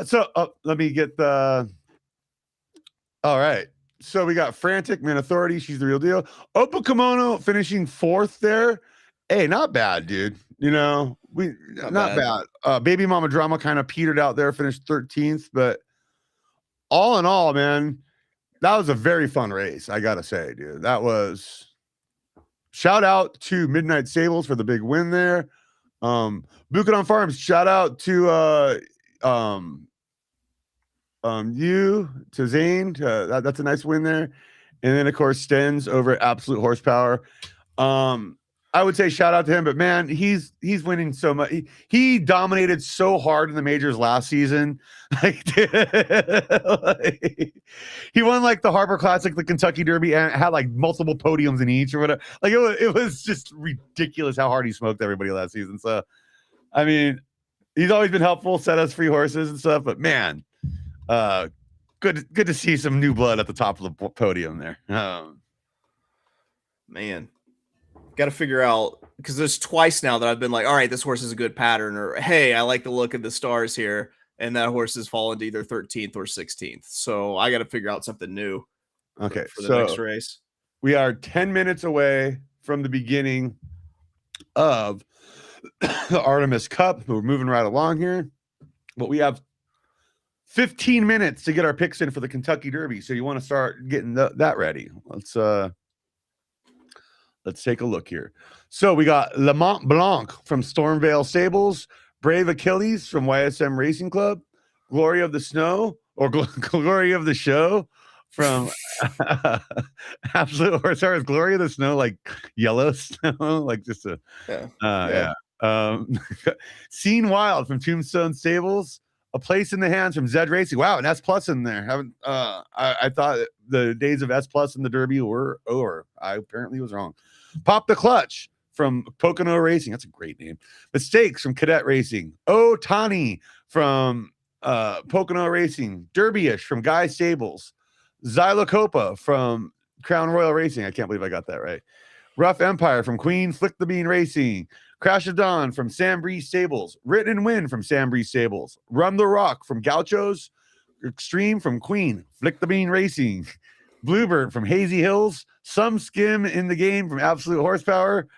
So let me get the. All right. So we got Frantic, Min Authority, She's the Real Deal. Open Kimono finishing 4th there. Hey, not bad, dude. Not bad. Baby Mama Drama kind of petered out there, finished 13th. But all in all, man, that was a very fun race. I got to say, dude, that was. Shout out to Midnight Stables for the big win there. Buchanan Farms, shout out to Zane. That's a nice win there. And then of course Stens over at Absolute Horsepower. I would say shout out to him, but man, he's winning so much. He dominated so hard in the majors last season. He won like the Harbor Classic, the Kentucky Derby, and had like multiple podiums in each or whatever. Like it was just ridiculous how hard he smoked everybody last season. So, I mean, he's always been helpful, set us free horses and stuff. But man, good to see some new blood at the top of the podium there. Man. Got to figure out, because there's twice now that I've been like, all right, this horse is a good pattern, or hey, I like the look of the stars here, and that horse has fallen to either 13th or 16th. So I got to figure out something new. Okay, for the next race. We are 10 minutes away from the beginning of the Artemis Cup. We're moving right along here, but we have 15 minutes to get our picks in for the Kentucky Derby. So you want to start getting that ready. Let's take a look here. So we got Le Mont Blanc from Stormvale Stables, Brave Achilles from YSM Racing Club, Glory of the Snow or Glory of the Show from Absolute Horse. Sorry, is Glory of the Snow like yellow snow? Like just a yeah. Seen Wild from Tombstone Stables. A Place in the Hands from Zed Racing. Wow, an S plus in there. Haven't I thought the days of S plus in the Derby were over. I apparently was wrong. Pop the Clutch from Pocono Racing. That's a great name. Mistakes from Cadet Racing. Tani from Pocono Racing. Derbyish from Guy Stables. Xylocopa from Crown Royal Racing. I can't believe I got that right. Rough Empire from Queen Flick the Bean Racing. Crash of Dawn from Sam Breeze Stables. Written and Win from Sam Breeze Stables. Run the Rock from Gauchos. Extreme from Queen Flick the Bean Racing. Bluebird from Hazy Hills. Some Skim in the Game from Absolute Horsepower.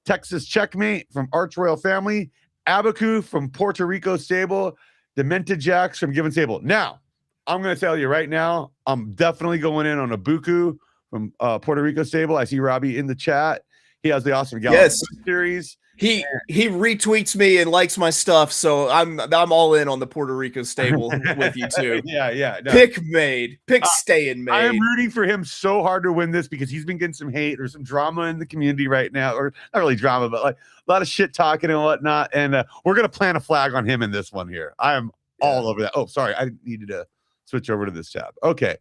Texas Checkmate from Arch Royal Family. Abaku from Puerto Rico Stable. Demented Jacks from Given Stable. Now, I'm going to tell you right now, I'm definitely going in on a Buku from Puerto Rico Stable. I see Robbie in the chat. He has the Awesome Gallop series. He retweets me and likes my stuff, so I'm all in on the Puerto Rico stable with you too. Yeah. No. Pick made, pick staying made. I am rooting for him so hard to win this because he's been getting some hate or some drama in the community right now, or not really drama, but like a lot of shit talking and whatnot. And we're gonna plant a flag on him in this one here. I am all over that. Oh, sorry, I needed to switch over to this tab. Okay,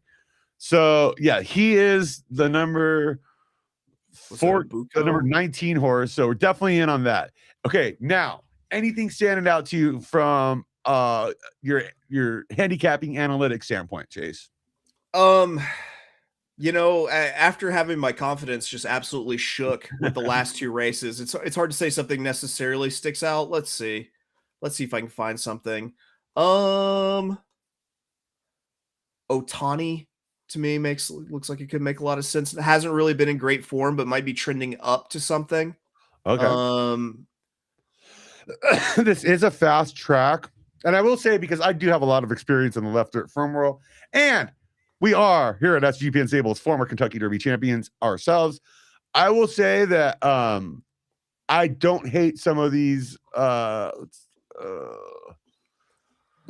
so yeah, he is the number. The number 19 horse, so we're definitely in on that. Okay, now anything standing out to you from your handicapping analytics standpoint, Chase? You know, after having my confidence just absolutely shook with the last two races, it's hard to say something necessarily sticks out. Let's see if I can find something. Otani to me looks like it could make a lot of sense. It hasn't really been in great form, but might be trending up to something. Okay. This is a fast track. And I will say, because I do have a lot of experience in the left dirt firm world, and we are here at SGPN Stables, former Kentucky Derby champions ourselves. I will say that I don't hate some of these. I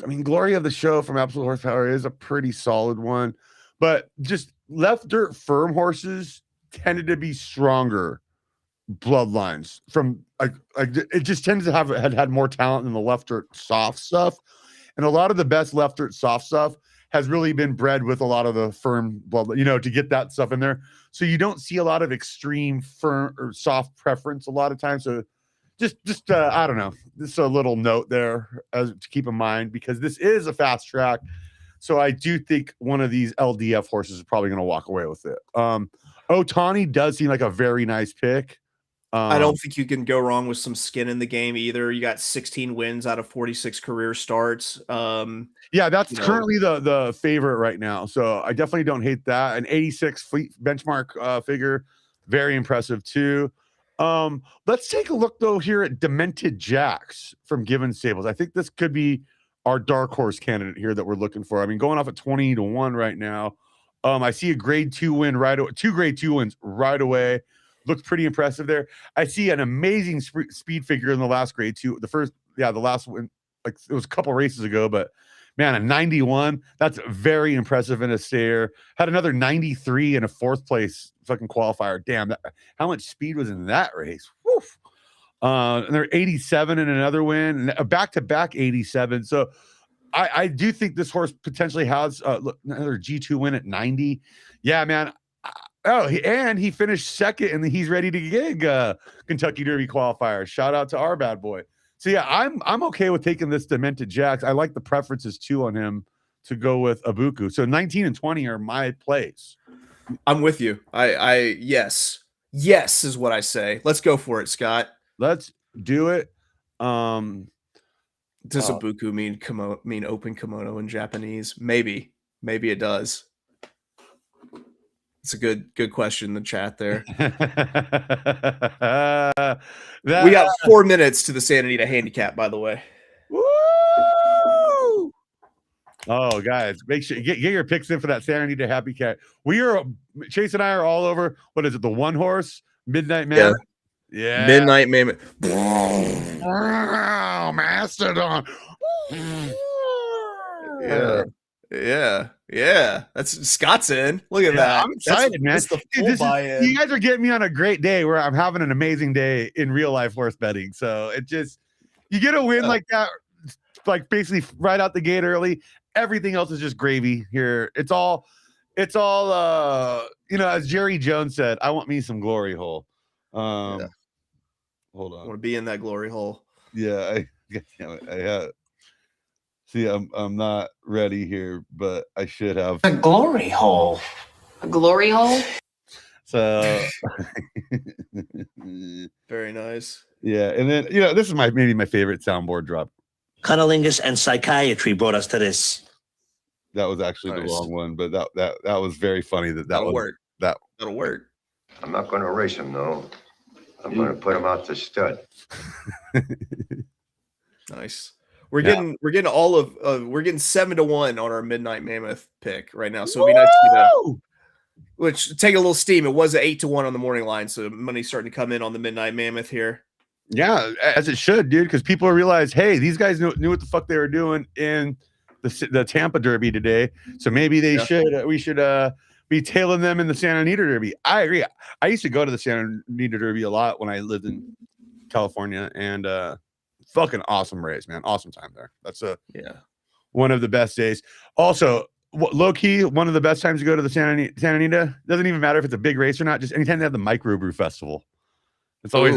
mean, Glory of the Show from Absolute Horsepower is a pretty solid one. But just left dirt firm horses tended to be stronger bloodlines from like it just tends to have had more talent than the left dirt soft stuff. And a lot of the best left dirt soft stuff has really been bred with a lot of the firm blood, to get that stuff in there. So you don't see a lot of extreme firm or soft preference a lot of times. So just I don't know. This is a little note there to keep in mind, because this is a fast track. So I do think one of these LDF horses is probably going to walk away with it. Otani does seem like a very nice pick. I don't think you can go wrong with some skin in the game either. You got 16 wins out of 46 career starts. Yeah, that's currently the favorite right now. So I definitely don't hate that. An 86 fleet benchmark figure, very impressive too. Let's take a look though here at Demented Jacks from Given Stables. I think this could be our dark horse candidate here that we're looking for. I mean, going off at 20-1 right now. I see a grade 2 win right away, 2 grade 2 wins right away. Looks pretty impressive there. I see an amazing speed figure in the last grade 2. The last one, like it was a couple races ago, but man, a 91, that's very impressive in a stayer. Had another 93 in a 4th place fucking qualifier. Damn, how much speed was in that race? Woof. And they're 87 in another win, and a back-to-back 87. So I do think this horse potentially has another G2 win at 90. Yeah, man. And he finished second, and he's ready to gig Kentucky Derby qualifier. Shout out to our bad boy. So yeah, I'm okay with taking this Demented Jacks. I like the preferences too on him to go with Abuku. So 19 and 20 are my plays. I'm with you. Yes is what I say. Let's go for it, Scott. Let's do it. Does Abuku mean open kimono in Japanese? Maybe it does. It's a good question in the chat there. We got 4 minutes to the Santa Anita handicap, by the way. Woo! Oh, guys, make sure you get your picks in for that Santa Anita Happy Cat. Chase and I are all over. What is it? The one horse Midnight Man. Yeah. Midnight Mammoth. Wow, Mastodon. Yeah. Yeah, yeah. That's Scott's in. Look at Yeah, that. I'm excited, man. That's the Dude, full buy-in. you guys are getting me on a great day where I'm having an amazing day in real life horse betting. So it just, you get a win like that, like basically right out the gate early. Everything else is just gravy here. It's all, as Jerry Jones said, I want me some glory hole. Hold I on. want to be in that glory hole. Yeah, see, I'm not ready here, but I should have. A glory hole. A glory hole? So Very nice. yeah, and then this is maybe my favorite soundboard drop. Cunnilingus and psychiatry brought us to this. That was actually Nice. the wrong one, but that was very funny. That'll work. That'll work. I'm not going to race him, though. I'm going to put him out to stud. Nice. We're getting we're getting 7-1 on our Midnight Mammoth pick right now. So it'd be nice to get that. Which take a little steam. It was 8-1 on the morning line, so money's starting to come in on the Midnight Mammoth here. Yeah, as it should, dude, because people realize, hey, these guys knew what the fuck they were doing in the Tampa Derby today. So maybe we should be tailing them in the Santa Anita Derby. I agree. I used to go to the Santa Anita Derby a lot when I lived in California, and fucking awesome race, man. Awesome time there. That's one of the best days. Also, low key, one of the best times to go to the Santa Anita. Doesn't even matter if it's a big race or not. Just anytime they have the microbrew festival. It's always,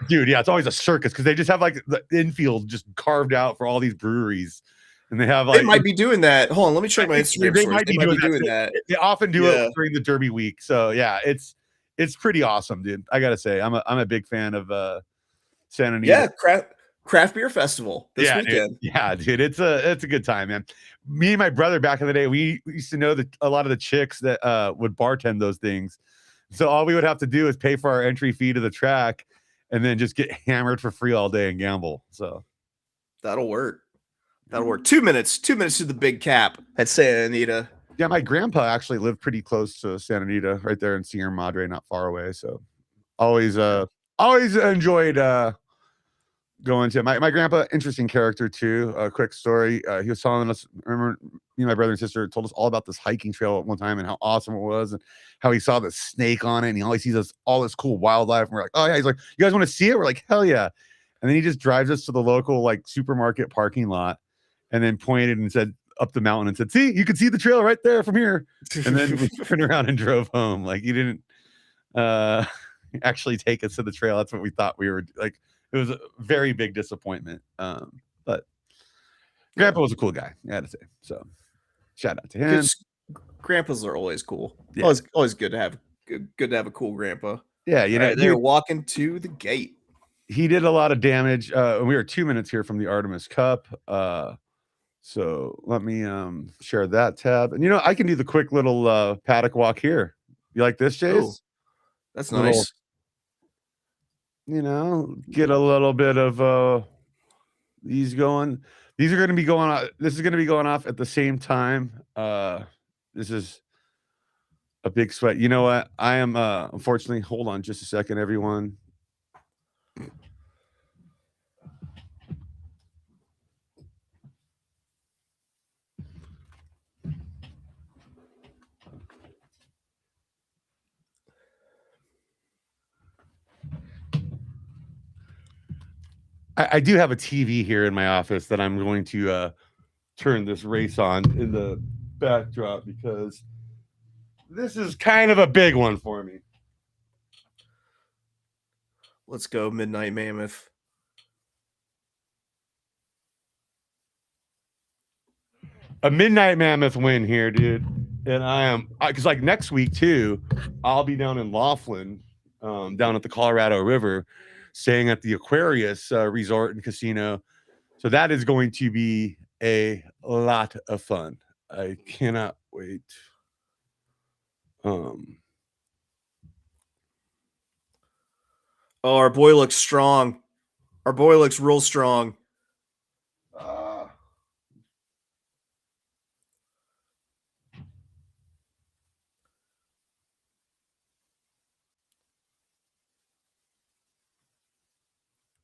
it's always a circus because they just have like the infield just carved out for all these breweries, and they have like they might be doing that. Hold on, let me check my Instagram. They might be doing that. They often do it during the Derby week. So yeah, it's pretty awesome, dude. I gotta say, I'm a big fan of Santa Anita. Yeah, craft beer festival this weekend. Dude. Yeah, dude, it's a good time, man. Me and my brother back in the day, we used to know a lot of the chicks that would bartend those things. So all we would have to do is pay for our entry fee to the track, and then just get hammered for free all day and gamble. So that'll work. That'll work. 2 minutes to the big cap at Santa Anita. Yeah, my grandpa actually lived pretty close to Santa Anita, right there in Sierra Madre, not far away. So always enjoyed going to my grandpa. Interesting character too. A quick story. He was telling us, remember, me and my brother and sister told us all about this hiking trail at one time and how awesome it was, and how he saw the snake on it, and he always sees all this cool wildlife. And we're like, oh yeah. He's like, you guys want to see it? We're like, hell yeah. And then he just drives us to the local like supermarket parking lot, and then pointed and said up the mountain and said, see, you can see the trail right there from here. And then we turned around and drove home. Like, he didn't actually take us to the trail. That's what we thought we were like. It was a very big disappointment. But Grandpa was a cool guy, I had to say. So shout out to him. Grandpas are always cool. Yeah. Always good to have a cool grandpa. Yeah, they're walking to the gate. He did a lot of damage. We are 2 minutes here from the Artemis Cup. So let me share that tab. And I can do the quick little paddock walk here. You like this, Chase? Ooh, that's nice. Get a little bit of these going. These are going to be going on. This is going to be going off at the same time. This is a big sweat. You know what? I am unfortunately, hold on just a second, everyone. I do have a TV here in my office that I'm going to turn this race on in the backdrop, because this is kind of a big one for me. Let's go, Midnight Mammoth. A Midnight Mammoth win here, dude. And because like next week too, I'll be down in Laughlin, down at the Colorado River, staying at the Aquarius Resort and Casino. So that is going to be a lot of fun. I cannot wait. Oh, our boy looks strong. Our boy looks real strong.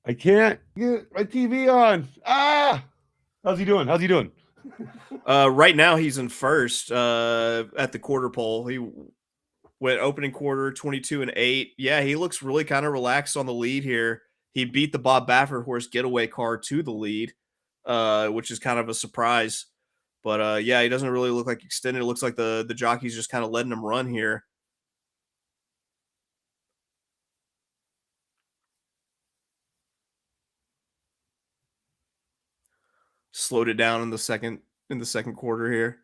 I can't get my TV on. How's he doing? Right now he's in first at the quarter pole. He went opening quarter 22-8. Yeah, he looks really kind of relaxed on the lead here. He beat the Bob Baffert horse Getaway Car to the lead, which is kind of a surprise. But yeah, he doesn't really look like extended. It looks like the jockey's just kind of letting him run here. Slowed it down in the second quarter here.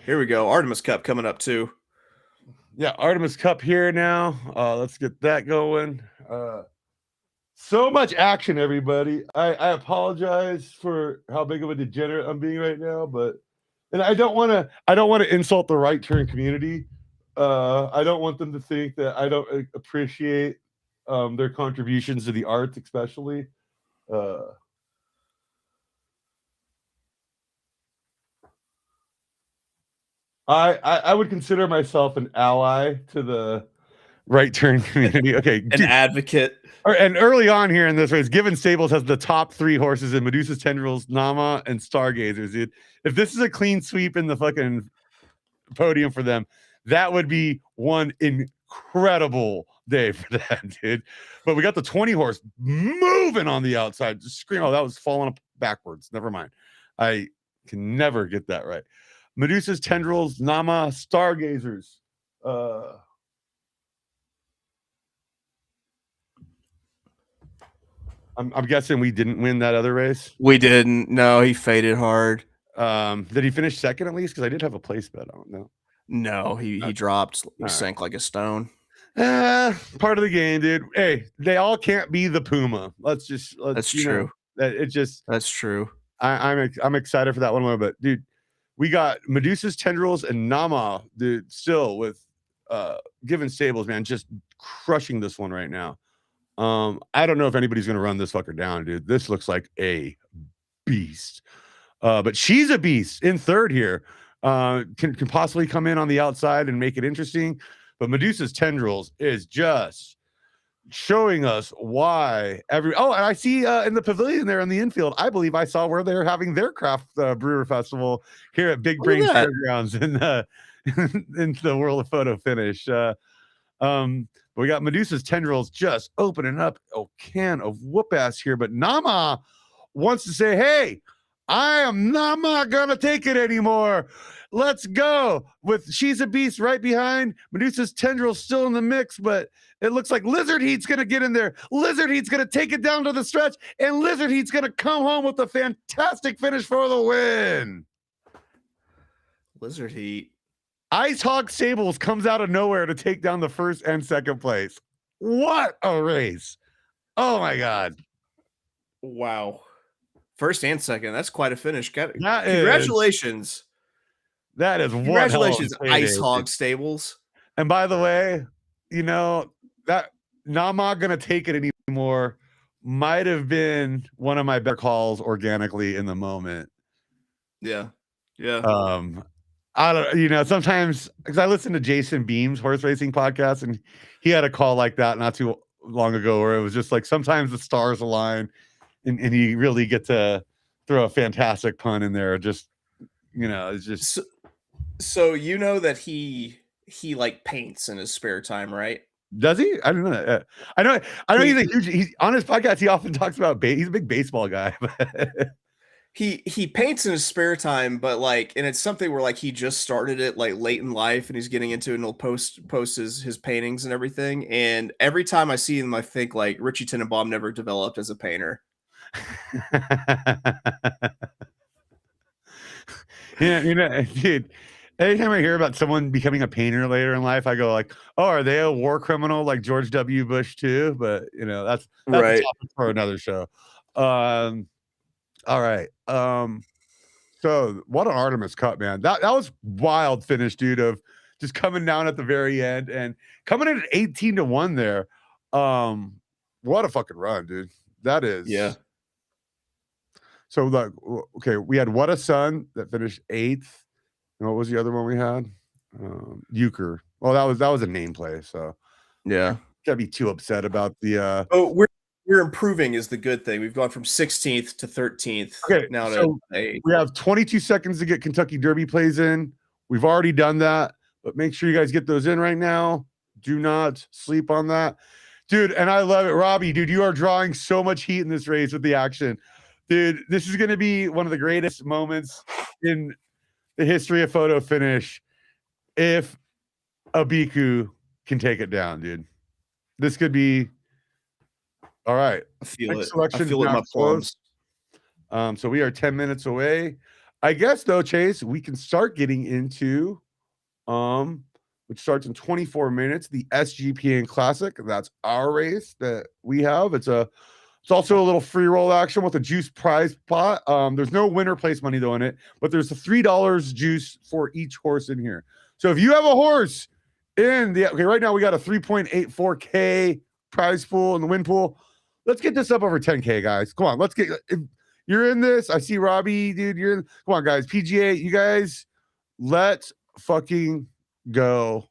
Here we go. Artemis Cup coming up too. Yeah, Artemis Cup here now. Let's get that going. So much action, everybody. I apologize for how big of a degenerate I'm being right now, and I don't want to insult the right turn community. I don't want them to think that I don't appreciate their contributions to the arts, especially. I would consider myself an ally to the right turn community. Okay, an advocate. And early on here in this race, Given Stables has the top 3 horses in Medusa's Tendrils, Nama, and Stargazers, dude. If this is a clean sweep in the fucking podium for them, that would be one incredible day for them, dude. But we got the 20 horse moving on the outside. Just scream, oh, that was falling up backwards. Never mind. I can never get that right. Medusa's Tendrils, Nama, Stargazers. I'm guessing we didn't win that other race. We didn't. No, he faded hard. Did he finish second at least? Because I did have a place bet. I don't know. No, he dropped. He sank like a stone. Part of the game, dude. Hey, they all can't be the Puma. That's true. That's true. I'm excited for that one a little bit, dude. We got Medusa's Tendrils and Nama, dude, still with Given Stables, man, just crushing this one right now. I don't know if anybody's gonna run this fucker down, dude. This looks like a beast. But she's a beast in third here. Can possibly come in on the outside and make it interesting. But Medusa's Tendrils is just showing us why and I see in the pavilion there in the infield, I believe I saw where they're having their craft brewer festival here at Big Brain Fairgrounds in the World of Photo Finish. But we got Medusa's Tendrils just opening up a can of whoop ass here. But Nama wants to say, hey, I am not gonna take it anymore. Let's go with She's a Beast right behind. Medusa's Tendrils still in the mix, but it looks like Lizard Heat's gonna get in there. Lizard Heat's gonna take it down to the stretch, and Lizard Heat's gonna come home with a fantastic finish for the win. Lizard Heat. Ice Hog Stables comes out of nowhere to take down the first and second place. What a race. Oh my God. Wow. First and second. That's quite a finish. Congratulations. That is congratulations, Ice Hog Stables. And by the way, you know, that Nama gonna take it anymore might have been one of my better calls organically in the moment. Yeah. Yeah. I don't, you know, sometimes because I listen to Jason Beam's horse racing podcast, and he had a call like that not too long ago where it was just like sometimes the stars align and you really get to throw a fantastic pun in there. Just, you know, it's just so you know that he like paints in his spare time, right? Does he? I don't know. I know he's a huge. He's on his podcast. He often talks about he's a big baseball guy. He paints in his spare time, but like, and it's something where like he just started it like late in life, and he's getting into it, and he'll post his paintings and everything. And every time I see him, I think like Richie Tenenbaum never developed as a painter. Yeah, you know, dude. Anytime I hear about someone becoming a painter later in life, I go like, "Oh, are they a war criminal like George W. Bush too?" But you know, that's right. A topic for another show. All right. So what an Artemis Cup, man. That was wild finish, dude, of just coming down at the very end and coming in at 18-1 there. What a fucking run, dude. That is. Yeah. So like, okay, we had What a Sun that finished 8th. And what was the other one we had? Euchre. Well, that was a nameplay, so yeah. Can't be too upset about the we're We're improving is the good thing. We've gone from 16th to 13th Okay, now to so 8th. we have 22 seconds to get Kentucky Derby plays in. We've already done that, but make sure you guys get those in right now. Do not sleep on that. Dude, and I love it. Robbie, dude, you are drawing so much heat in this race with the action. Dude, this is going to be one of the greatest moments in the history of photo finish if Abiku can take it down, dude. This could be all right. I feel Next it. selection I feel it in now my plums. so we are 10 minutes away. I guess though, Chase, we can start getting into which starts in 24 minutes, the SGPN Classic. That's our race that we have. It's also a little free roll action with a juice prize pot. There's no winner place money though in it, but there's a $3 juice for each horse in here. So if you have a horse in the right now we got a 3.84K prize pool in the win pool. Let's get this up over 10K, guys. Come on, let's get. If you're in this, I see Robbie, dude. You're in. Come on, guys. PGA, you guys, let's fucking go.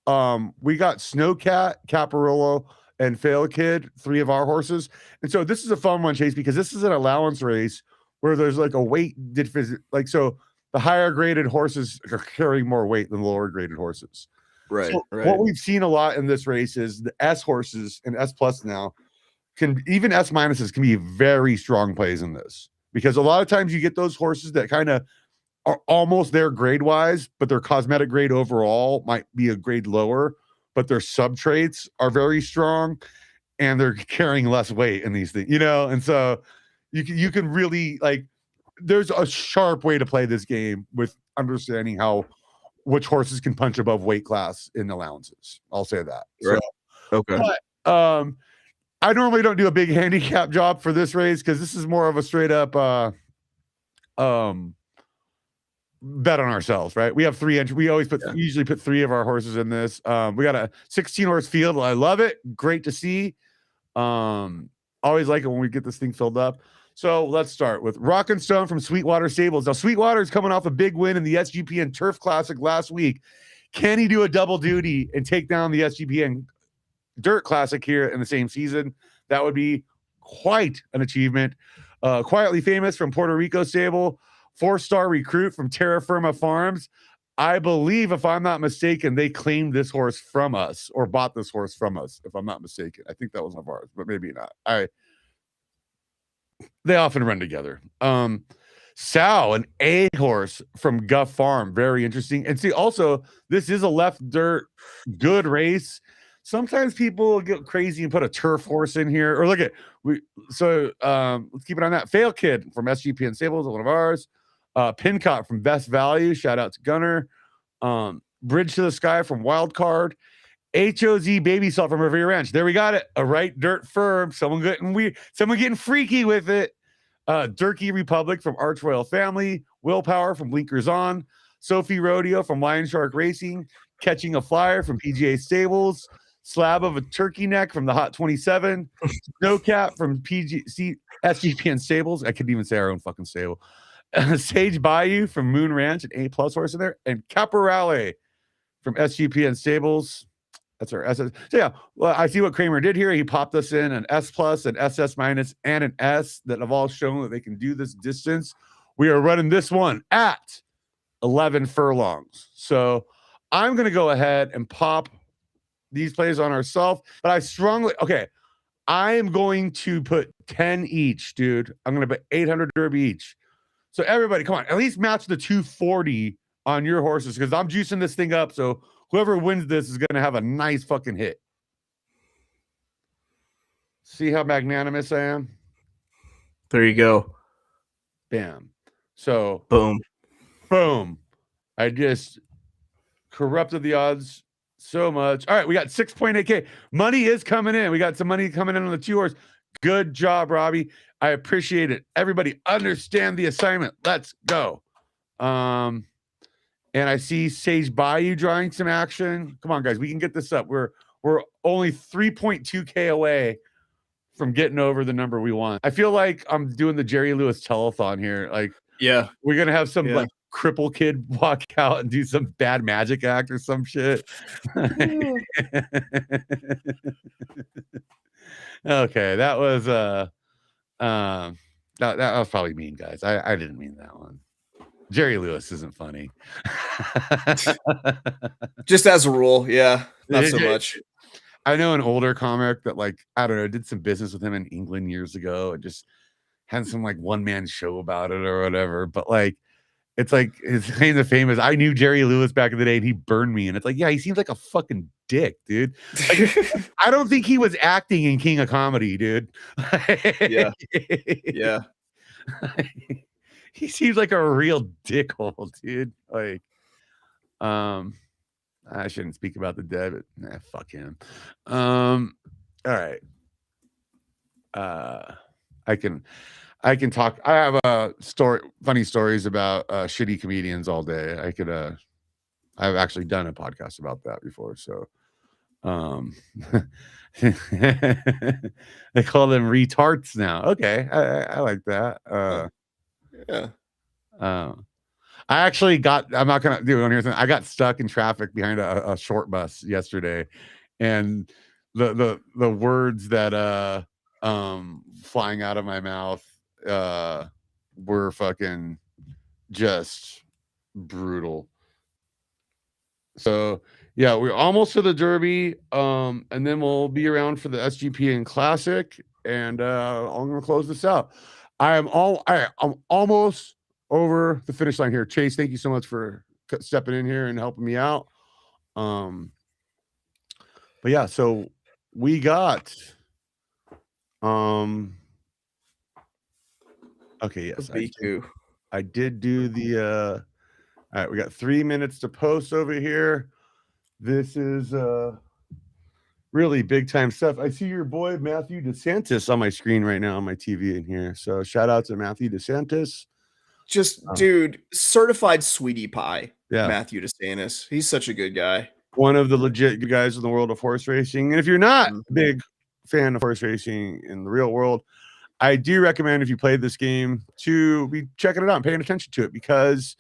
We got Snowcat, Caparillo, and Fail Kid, 3 of our horses. And so this is a fun one, Chase, because this is an allowance race where there's like a weight like so the higher graded horses are carrying more weight than lower graded horses. Right, So right. what we've seen a lot in this race is the S horses and S plus now can even S minuses can be very strong plays in this because a lot of times you get those horses that kind of are almost there grade wise, but their cosmetic grade overall might be a grade lower, but their sub traits are very strong and they're carrying less weight in these things, and so you can really like there's a sharp way to play this game with understanding which horses can punch above weight class in allowances. I'll say that. Right. So, Okay. but, I normally don't do a big handicap job for this race because this is more of a straight up bet on ourselves, right? We have 3 entries. We always usually put 3 of our horses in this. We got a 16 horse field. I love it. Great to see. Always like it when we get this thing filled up. So let's start with Rock and Stone from Sweetwater Stables. Now, Sweetwater is coming off a big win in the SGPN Turf Classic last week. Can he do a double duty and take down the SGPN Dirt Classic here in the same season? That would be quite an achievement. Quietly Famous from Puerto Rico Stable, 4-star recruit from Terra Firma Farms. I believe, if I'm not mistaken, they claimed this horse from us or bought this horse from us, if I'm not mistaken. I think that was one of ours, but maybe not. They often run together. Sow, an A horse from Guff Farm. Very interesting. And see, also, this is a left dirt good race. Sometimes people get crazy and put a turf horse in here. Or look at let's keep it on that. Fail Kid from SGPN Stables, one of ours. Pincott from Best Value. Shout out to Gunner. Bridge to the Sky from Wild Card. HOZ Baby Salt from Revere Ranch. There we got it. A right dirt firm. Someone getting weird. Someone getting freaky with it. Durkee Republic from Arch Royal Family. Willpower from Blinkers On. Sophie Rodeo from Lion Shark Racing. Catching a Flyer from PGA Stables. Slab of a Turkey Neck from the Hot 27. Snowcat from SGPN Stables. I couldn't even say our own fucking stable. Sage Bayou from Moon Ranch, an A+ horse in there. And Caporale from SGPN Stables. That's our SS. So yeah, well, I see what Kramer did here. He popped us in an S+, an SS-, and an S that have all shown that they can do this distance. We are running this one at 11 furlongs. So I'm going to go ahead and pop these plays on ourselves. But I am going to put 10 each, dude. I'm going to put 800 Derby each. So everybody, come on, at least match the 240 on your horses because I'm juicing this thing up. So whoever wins this is going to have a nice fucking hit. See how magnanimous I am? There you go. Bam. So Boom. I just corrupted the odds so much. All right, we got 6.8K. Money is coming in. We got some money coming in on the 2 horse. Good job, Robbie. I appreciate it. Everybody understand the assignment. Let's go. And I see Sage Bayou drawing some action. Come on, guys. We can get this up. We're only 3.2K away from getting over the number we want. I feel like I'm doing the Jerry Lewis telethon here. Like, yeah, we're going to have some like cripple kid walk out and do some bad magic act or some shit. Okay, that was that was probably mean, guys. I didn't mean that one. Jerry Lewis isn't funny. Just as a rule, yeah, not so much. I know an older comic that, like, I don't know, did some business with him in England years ago and just had some like one man show about it or whatever. But like, it's like his claim to fame is I knew Jerry Lewis back in the day and he burned me. And it's like, yeah, he seems like a fucking dick, dude. Like, I don't think he was acting in King of Comedy, dude. Yeah. Yeah. He seems like a real dickhole, dude. Like, I shouldn't speak about the dead, but nah, fuck him. All right. I can talk. I have funny stories about shitty comedians all day. I've actually done a podcast about that before. So they call them retards now. Okay, I like that. Yeah. I actually I'm not gonna do anything. I got stuck in traffic behind a short bus yesterday, and the words that flying out of my mouth were fucking just brutal. So yeah, we're almost to the Derby, and then we'll be around for the SGPN Classic, and I'm gonna close this out. I'm almost over the finish line here. Chase, thank you so much for stepping in here and helping me out. But yeah, so we got okay, yes, I did do the all right, we got 3 minutes to post over here. This is really big time stuff. I see your boy Matthew DeSantis on my screen right now on my TV in here. So shout out to Matthew DeSantis. Just dude, certified sweetie pie. Yeah. Matthew DeSantis. He's such a good guy. One of the legit good guys in the world of horse racing. And if you're not a big fan of horse racing in the real world, I do recommend if you played this game to be checking it out and paying attention to it, because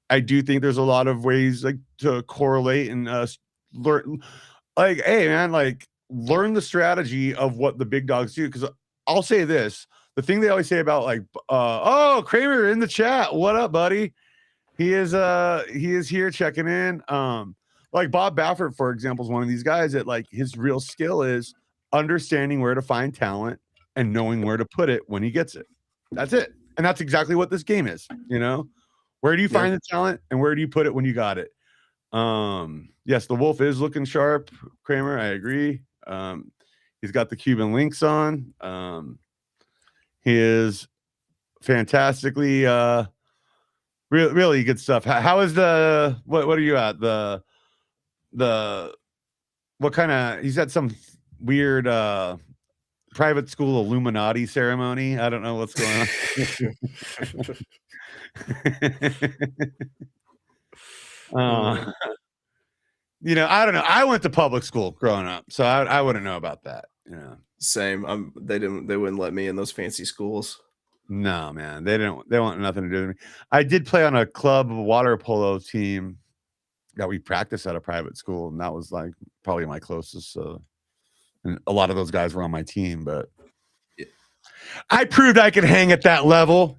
I do think there's a lot of ways like to correlate and learn. Like, hey man, like learn the strategy of what the big dogs do. Because I'll say this: the thing they always say about like, oh, Kramer in the chat, what up, buddy? He is here checking in. Like Bob Baffert, for example, is one of these guys that like his real skill is understanding where to find talent and knowing where to put it when he gets it. That's it. And that's exactly what this game is, you know? Where do you find the talent and where do you put it when you got it? Yes, the wolf is looking sharp, Kramer. I agree. He's got the Cuban links on. He is fantastically really good stuff. How is the what are you at? The what kind of, he's at some weird private school Illuminati ceremony. I don't know what's going on. You know, I don't know. I went to public school growing up, so I wouldn't know about that. You know, same. They wouldn't let me in those fancy schools. No, man, they want nothing to do with me. I did play on a club water polo team that we practiced at a private school, and that was like probably my closest. And a lot of those guys were on my team, but I proved I could hang at that level.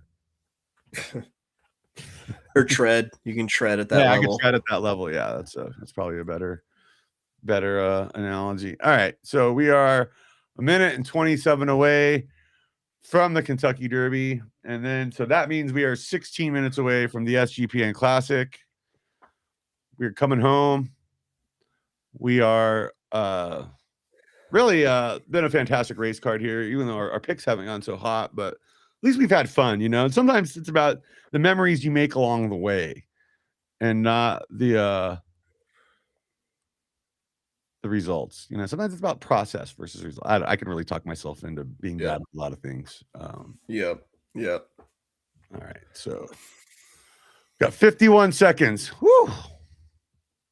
Or tread. You can tread at that level. I can tread at that level. Yeah, that's probably a better analogy. All right, so we are 1 minute and 27 away from the Kentucky Derby, and then so that means we are 16 minutes away from the SGPN Classic. We're coming home. We are really been a fantastic race card here, even though our picks haven't gone so hot, but at least we've had fun, you know. And sometimes it's about the memories you make along the way and not the results. You know, sometimes it's about process versus result. I can really talk myself into being bad at a lot of things. Yep. All right, so got 51 seconds. Whew.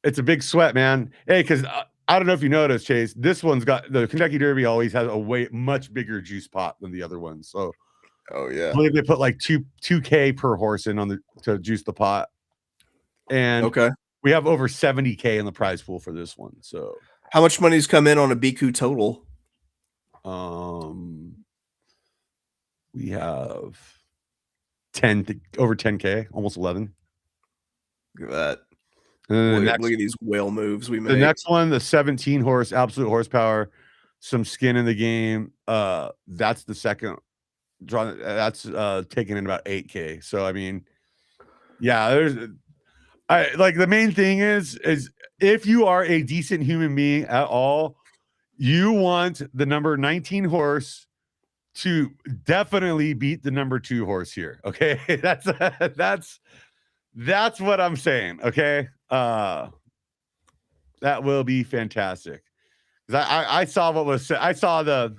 It's a big sweat, man. Hey, because I don't know if you noticed, Chase, this one's got, the Kentucky Derby always has a much bigger juice pot than the other ones. So, oh yeah, I believe they put like 2K per horse in on to juice the pot, and we have over 70K in the prize pool for this one. So, how much money's come in on a BQ total? We have over 10K, almost 11. Look at that. And then Look at these whale moves we make. the next one, the 17 horse, absolute horsepower, some skin in the game. That's the second draw. That's taking in about 8K. So I mean, yeah, the main thing is if you are a decent human being at all, you want the number 19 horse to definitely beat the number 2 horse here. Okay. That's what I'm saying. Okay. That will be fantastic. I saw what was said. I saw the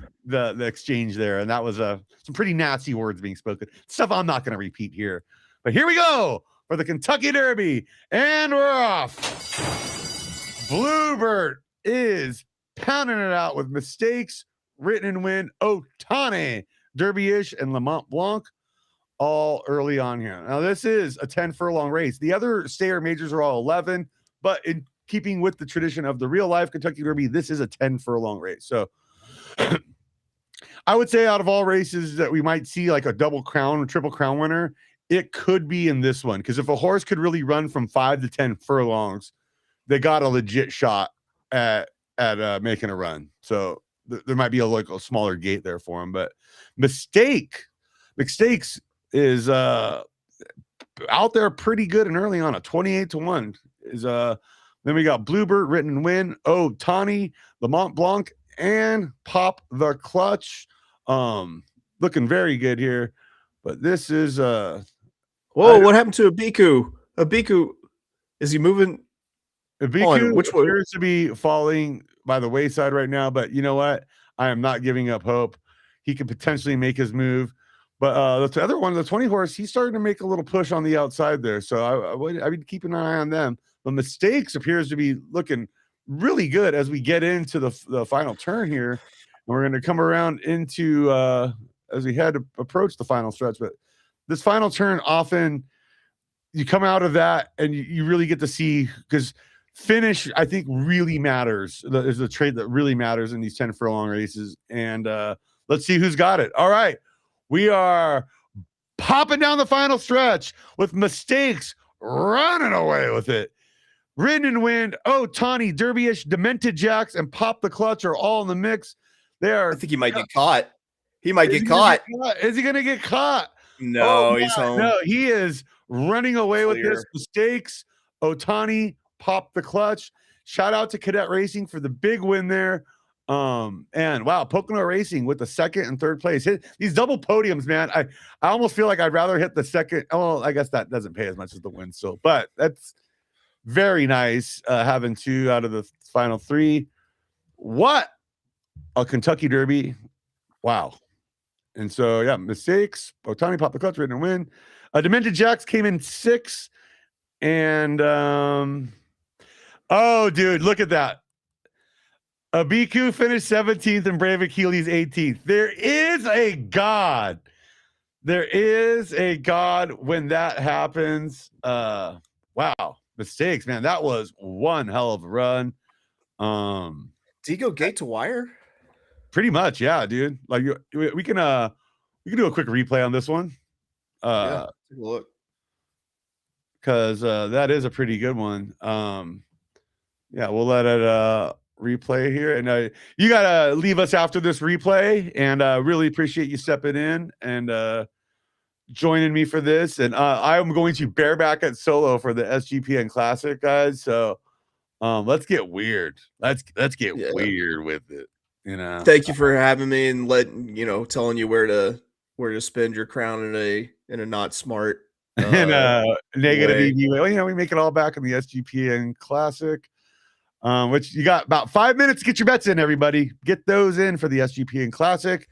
exchange there, and that was some pretty nasty words being spoken. Stuff I'm not going to repeat here. But here we go for the Kentucky Derby, and we're off. Bluebird is pounding it out with Mistakes, Written in Win, Otani, Derby-ish, and Lamont Blanc all early on here. Now, this is a 10 furlong race. The other stayer majors are all 11, but in keeping with the tradition of the real life Kentucky Derby, this is a 10 furlong race. So I would say out of all races that we might see like a double crown or triple crown winner, it could be in this one. Because if a horse could really run from 5 to 10 furlongs, they got a legit shot at making a run. So there might be a smaller gate there for him. But Mistakes is out there pretty good and early on, a 28-1 is then we got Bluebird, Written in Win, Otani, Lamont Blanc, and Pop the Clutch. Looking very good here. But this is whoa, what happened to Abiku? Abiku, is he moving? Abiku appears to be falling by the wayside right now, but you know what? I am not giving up hope. He could potentially make his move. But the other one, the 20 horse, he's starting to make a little push on the outside there. So I would keep an eye on them. But Mistakes appears to be looking really good as we get into the final turn here. And we're going to come around into as we head to approach the final stretch. But this final turn, often you come out of that and you really get to see, because finish, I think, really matters. There's a trait that really matters in these 10 furlong races. And let's see who's got it. All right. We are popping down the final stretch with Mistakes running away with it. Written in Win, Otani, Derby-ish, Demented Jacks, and Pop the Clutch are all in the mix. I think he might get caught. He might get caught. Is he going to get caught? No, he's home. No, he is running away with this. Mistakes, Otani, Pop the Clutch. Shout out to Cadet Racing for the big win there. And wow, Pocono Racing with the second and third place. These double podiums, man. I almost feel like I'd rather hit the second. Oh, I guess that doesn't pay as much as the win still, but that's very nice having 2 out of the final 3. What a Kentucky Derby. Wow. And so, yeah, Mistakes, Otani, Pop the Clutch, Written in Win. Demented Jacks came in 6. And, oh, dude, look at that. Abiku finished 17th and Brave Achilles 18th. There is a God. There is a God when that happens. Wow. Mistakes, man. That was one hell of a run. Did he go gate to wire? Pretty much, yeah, dude. Like we can do a quick replay on this one. Yeah, take a look. Because that is a pretty good one. Yeah, we'll let it replay here. And you gotta leave us after this replay. And really appreciate you stepping in and joining me for this. And I'm going to bareback at solo for the SGPN Classic, guys. So let's get weird. Let's get weird with it. You know. Thank you for having me and telling you where to spend your crown in a not smart and negative EV. Well, we make it all back in the SGPN Classic. Which you got about 5 minutes to get your bets in, everybody. Get those in for the SGPN Classic.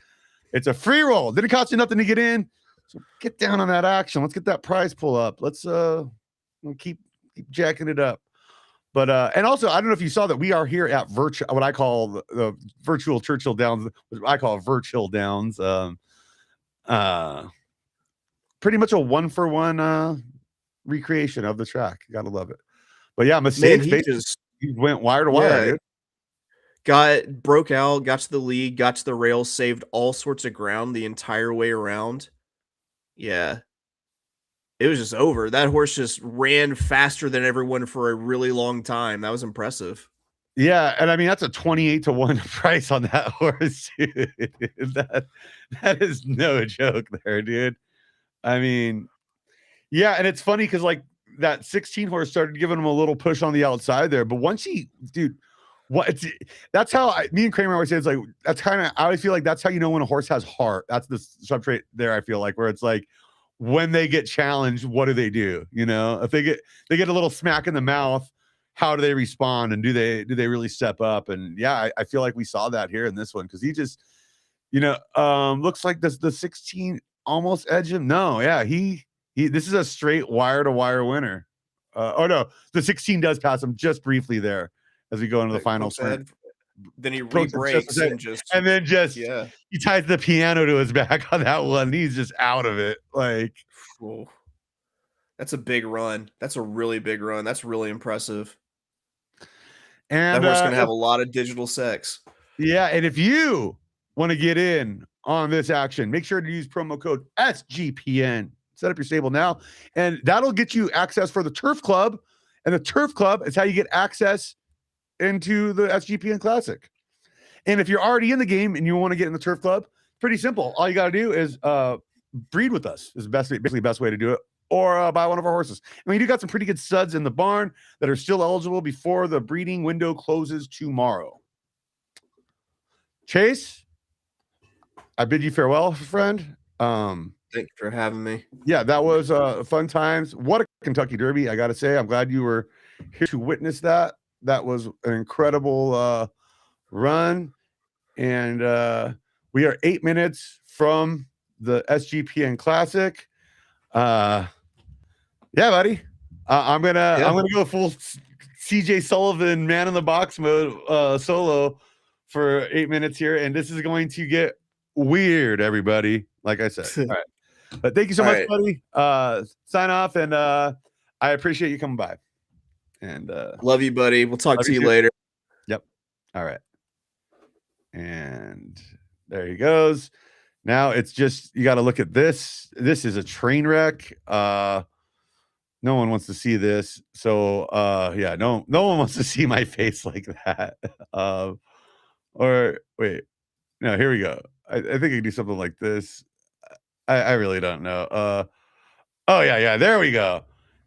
It's a free roll. Didn't cost you nothing to get in. So get down on that action. Let's get that prize pull up. Let's keep jacking it up. But and also, I don't know if you saw that we are here at what I call the virtual Churchill Downs, what I call Virchill Downs. Pretty much a 1-for-1 recreation of the track. You gotta love it. But yeah, Mistakes. Man, he went wire to wire. Dude. broke out, got to the lead, got to the rails, saved all sorts of ground the entire way around. Yeah. It was just over. That horse just ran faster than everyone for a really long time. That was impressive. Yeah, and I mean that's a 28-1 price on that horse, dude. That is no joke there, dude. I mean, yeah, and it's funny because like that 16 horse started giving him a little push on the outside there, but once he, dude, that's how me and Kramer always say it's like that's kind of I always feel like that's how you know when a horse has heart. That's the subtrait there. I feel like where it's like when they get challenged, what do? You know, if they get a little smack in the mouth, how do they respond, and do they really step up? And yeah, I feel like we saw that here in this one because he just, you know, looks like the 16 almost edged him. No, yeah, he this is a straight wire to wire winner. Oh no, the 16 does pass him just briefly there as we go into the final sprint. Then he Pokes him just re-breaks a and second, just and then just yeah. he ties the piano to his back on that one. He's just out of it. Like, Whoa. That's a big run. That's a really big run. That's really impressive. and That horse gonna have a lot of digital sex. yeah, and if you want to get in on this action, make sure to use promo code SGPN. Set up your stable now, and that'll get you access for the Turf Club. And the Turf Club is how you get access into the SGPN Classic. And if you're already in the game and you want to get in the Turf Club, pretty simple. All you got to do is breed with us. Is basically the best way to do it, or buy one of our horses. I mean, you got some pretty good studs in the barn that are still eligible before the breeding window closes tomorrow. Chase, I bid you farewell, friend. Thank you for having me. Yeah, that was fun times. What a Kentucky Derby, I got to say. I'm glad you were here to witness that. That was an incredible run. And we are 8 minutes from the SGPN Classic. Yeah, buddy. I'm gonna go full CJ Sullivan man in the box mode solo for 8 minutes here, and this is going to get weird, everybody. Like I said. All right. But thank you so much, buddy. Sign off, and I appreciate you coming by. And love you, buddy. We'll talk to you later. Yep. All right. And there he goes. Now it's just you got to look at this. This is a train wreck. No one wants to see this. So yeah, no one wants to see my face like that. Or wait, no, here we go. I think I can do something like this. I really don't know. Oh yeah, there we go.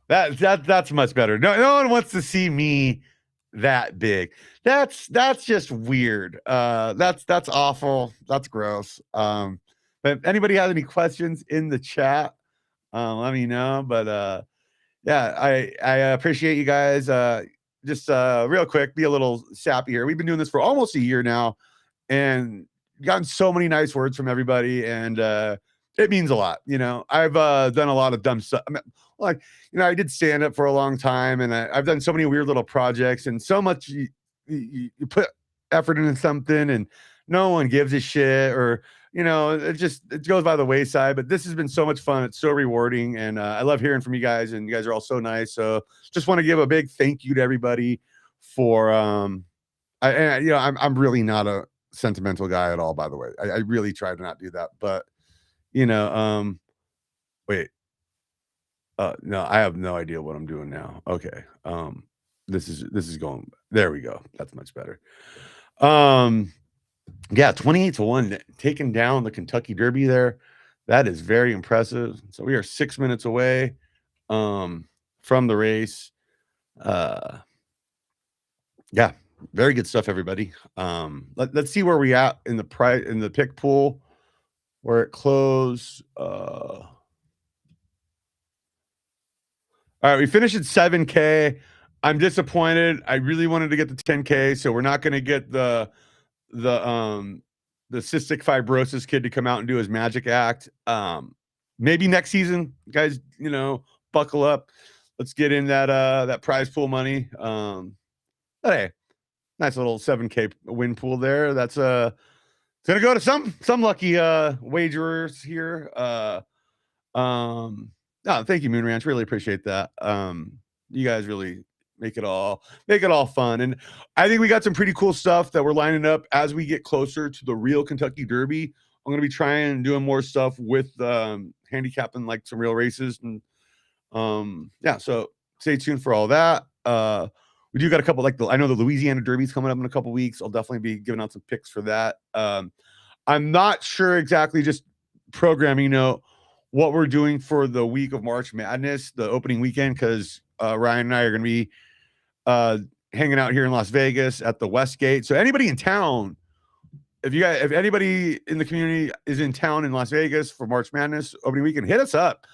That's much better. No one wants to see me that big. That's just weird. That's awful. That's gross. But if anybody has any questions in the chat, let me know. But yeah, I appreciate you guys. Just real quick, be a little sappy here. We've been doing this for almost a year now, and gotten so many nice words from everybody, and it means a lot. You know, I've done a lot of dumb stuff. I mean, like, you know, I did stand up for a long time, and I've done so many weird little projects, and so much you put effort into something, and no one gives a shit, or you know, it goes by the wayside. But this has been so much fun. It's so rewarding, and I love hearing from you guys, and you guys are all so nice. So just want to give a big thank you to everybody for you know, I'm really not a sentimental guy at all, by the way. I really try to not do that, but you know, wait, no, I have no idea what I'm doing now. Okay. This is going, there we go. That's much better. Yeah, 28-1 taking down the Kentucky Derby there. That is very impressive. So we are 6 minutes away from the race. Yeah, very good stuff, everybody. Let's see where we at in the pick pool, where it closed. All right, we finished at 7K. I'm disappointed. I really wanted to get the 10K, so we're not going to get the cystic fibrosis kid to come out and do his magic act. Maybe next season, guys. You know, buckle up. Let's get in that prize pool money. But hey, nice little 7K win pool there. That's it's gonna go to some lucky wagerers here. Oh, thank you, Moon Ranch. Really appreciate that. You guys really make it all fun. And I think we got some pretty cool stuff that we're lining up as we get closer to the real Kentucky Derby. I'm going to be trying and doing more stuff with handicapping like some real races. And yeah, so stay tuned for all that. We do got a couple, like I know the Louisiana Derby's coming up in a couple weeks. I'll definitely be giving out some picks for that. I'm not sure exactly just programming, what we're doing for the week of March Madness, the opening weekend, because Ryan and I are going to be hanging out here in Las Vegas at the Westgate. So anybody in town, if anybody in the community is in town in Las Vegas for March Madness opening weekend, hit us up.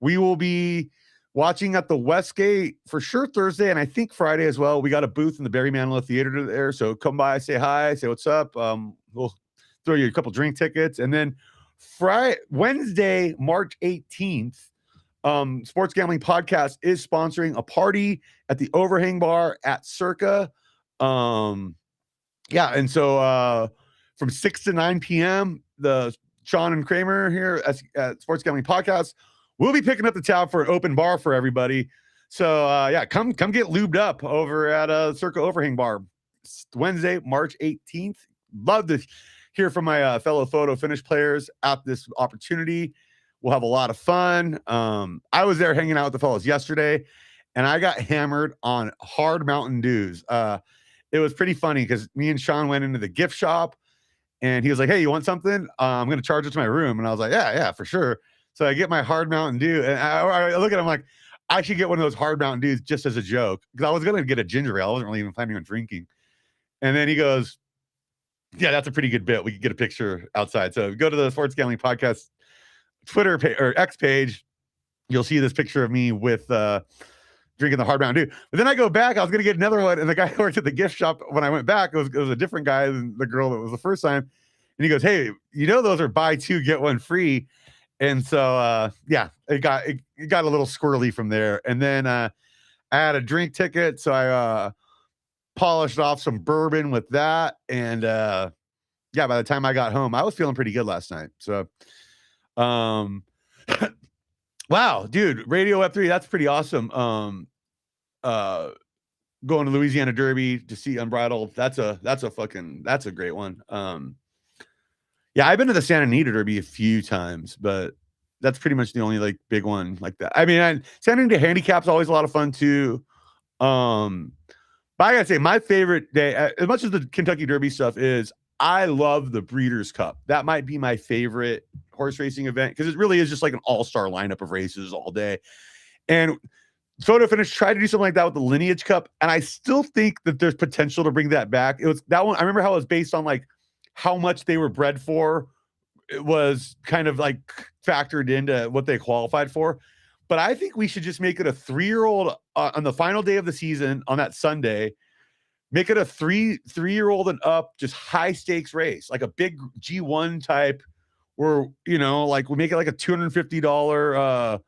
We will be watching at the Westgate for sure Thursday, and I think Friday as well. We got a booth in the Barry Manilow Theater there, so come by, say hi, say what's up. We'll throw you a couple drink tickets, and then Wednesday, March 18th, Sports Gambling Podcast is sponsoring a party at the Overhang Bar at Circa. Yeah, and so from 6 to 9 p.m., the Sean and Kramer here at Sports Gambling Podcast, we'll be picking up the tab for an open bar for everybody. So yeah, come get lubed up over at Circa Overhang Bar Wednesday, March 18th. Love to hear from my fellow photo finish players at this opportunity. We'll have a lot of fun. I was there hanging out with the fellows yesterday, and I got hammered on hard Mountain Dews. It was pretty funny because me and Sean went into the gift shop, and he was like, "Hey, you want something? I'm going to charge it to my room." And I was like, yeah, for sure. So I get my hard Mountain Dew, and I look at him like, I should get one of those hard Mountain Dews just as a joke, because I was going to get a ginger ale. I wasn't really even planning on drinking. And then he goes, "Yeah, that's a pretty good bit. We could get a picture outside." So go to the Sports Gambling Podcast Twitter or X page. You'll see this picture of me with drinking the hard Mountain Dew. But then I go back. I was going to get another one, and the guy who worked at the gift shop, when I went back, it was a different guy than the girl that was the first time. And he goes, "Hey, those are buy two get one free." And so yeah, it got a little squirrely from there. And then I had a drink ticket, so I polished off some bourbon with that. And yeah, by the time I got home, I was feeling pretty good last night. So wow, dude, Radio Web3, that's pretty awesome. Going to Louisiana Derby to see Unbridled, that's a great one. Yeah, I've been to the Santa Anita Derby a few times, but that's pretty much the only like big one like that. I mean, Santa Anita Handicap's always a lot of fun too. But I gotta say, my favorite day, as much as the Kentucky Derby stuff is, I love the Breeders' Cup. That might be my favorite horse racing event, because it really is just like an all-star lineup of races all day. And Photo Finish tried to do something like that with the Lineage Cup, and I still think that there's potential to bring that back. It was that one. I remember how it was based on like how much they were bred for. It was kind of like factored into what they qualified for. But I think we should just make it a 3-year-old on the final day of the season on that Sunday. Make it a three-year-old and up, just high stakes race, like a big G1 type, where like we make it like a $250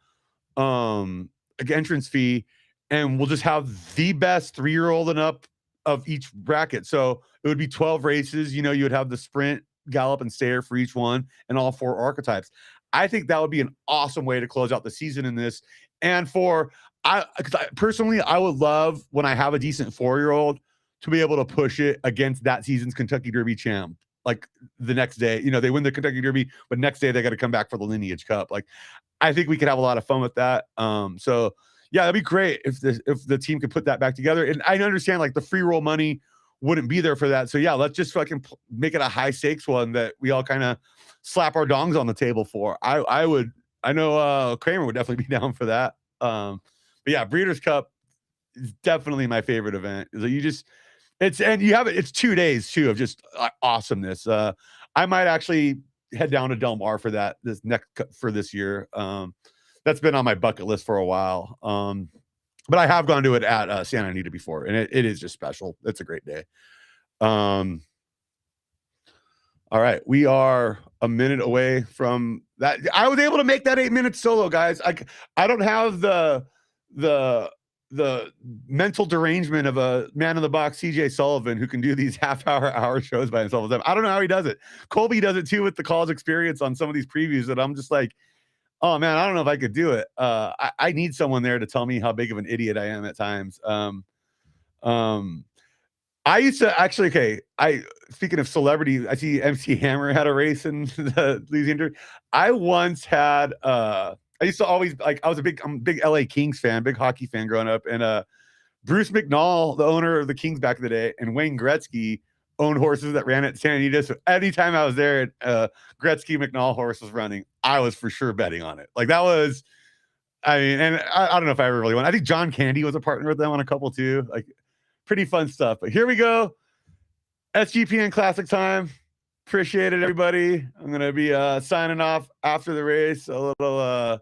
entrance fee, and we'll just have the best 3-year-old and up of each bracket. So it would be 12 races. You would have the sprint, gallop, and stayer for each one, and all 4 archetypes. I think that would be an awesome way to close out the season in this. And personally, I would love, when I have a decent 4-year-old, to be able to push it against that season's Kentucky Derby champ. Like the next day, they win the Kentucky Derby, but next day they got to come back for the Lineage Cup. Like, I think we could have a lot of fun with that. So yeah, that'd be great if the team could put that back together. And I understand like the free roll money wouldn't be there for that. So yeah, let's just fucking make it a high stakes one that we all kind of slap our dongs on the table for. I know Kramer would definitely be down for that. But yeah, Breeders' Cup is definitely my favorite event. It's 2 days too of just awesomeness. I might actually head down to Del Mar for that for this year. That's been on my bucket list for a while. But I have gone to it at Santa Anita before, and it is just special. It's a great day. All right, we are a minute away from that. I was able to make that 8 minutes solo, guys. I don't have the mental derangement of a man in the box, CJ Sullivan, who can do these hour shows by himself. I don't know how he does it. Colby does it too with the college experience on some of these previews that I'm just like, oh man, I don't know if I could do it. I need someone there to tell me how big of an idiot I am at times. I used to actually, speaking of celebrity, I see MC Hammer had a race in the Louisiana. I once had, I used to always, like, I'm a big LA Kings fan, big hockey fan growing up. And Bruce McNall, the owner of the Kings back in the day, and Wayne Gretzky owned horses that ran at San Anita. So anytime I was there, Gretzky McNall horse was running, I was for sure betting on it. Like, that was, I mean, and I don't know if I ever really won. I think John Candy was a partner with them on a couple too. Like, pretty fun stuff. But here we go. SGPN Classic time. Appreciate it, everybody. I'm gonna be signing off after the race. A little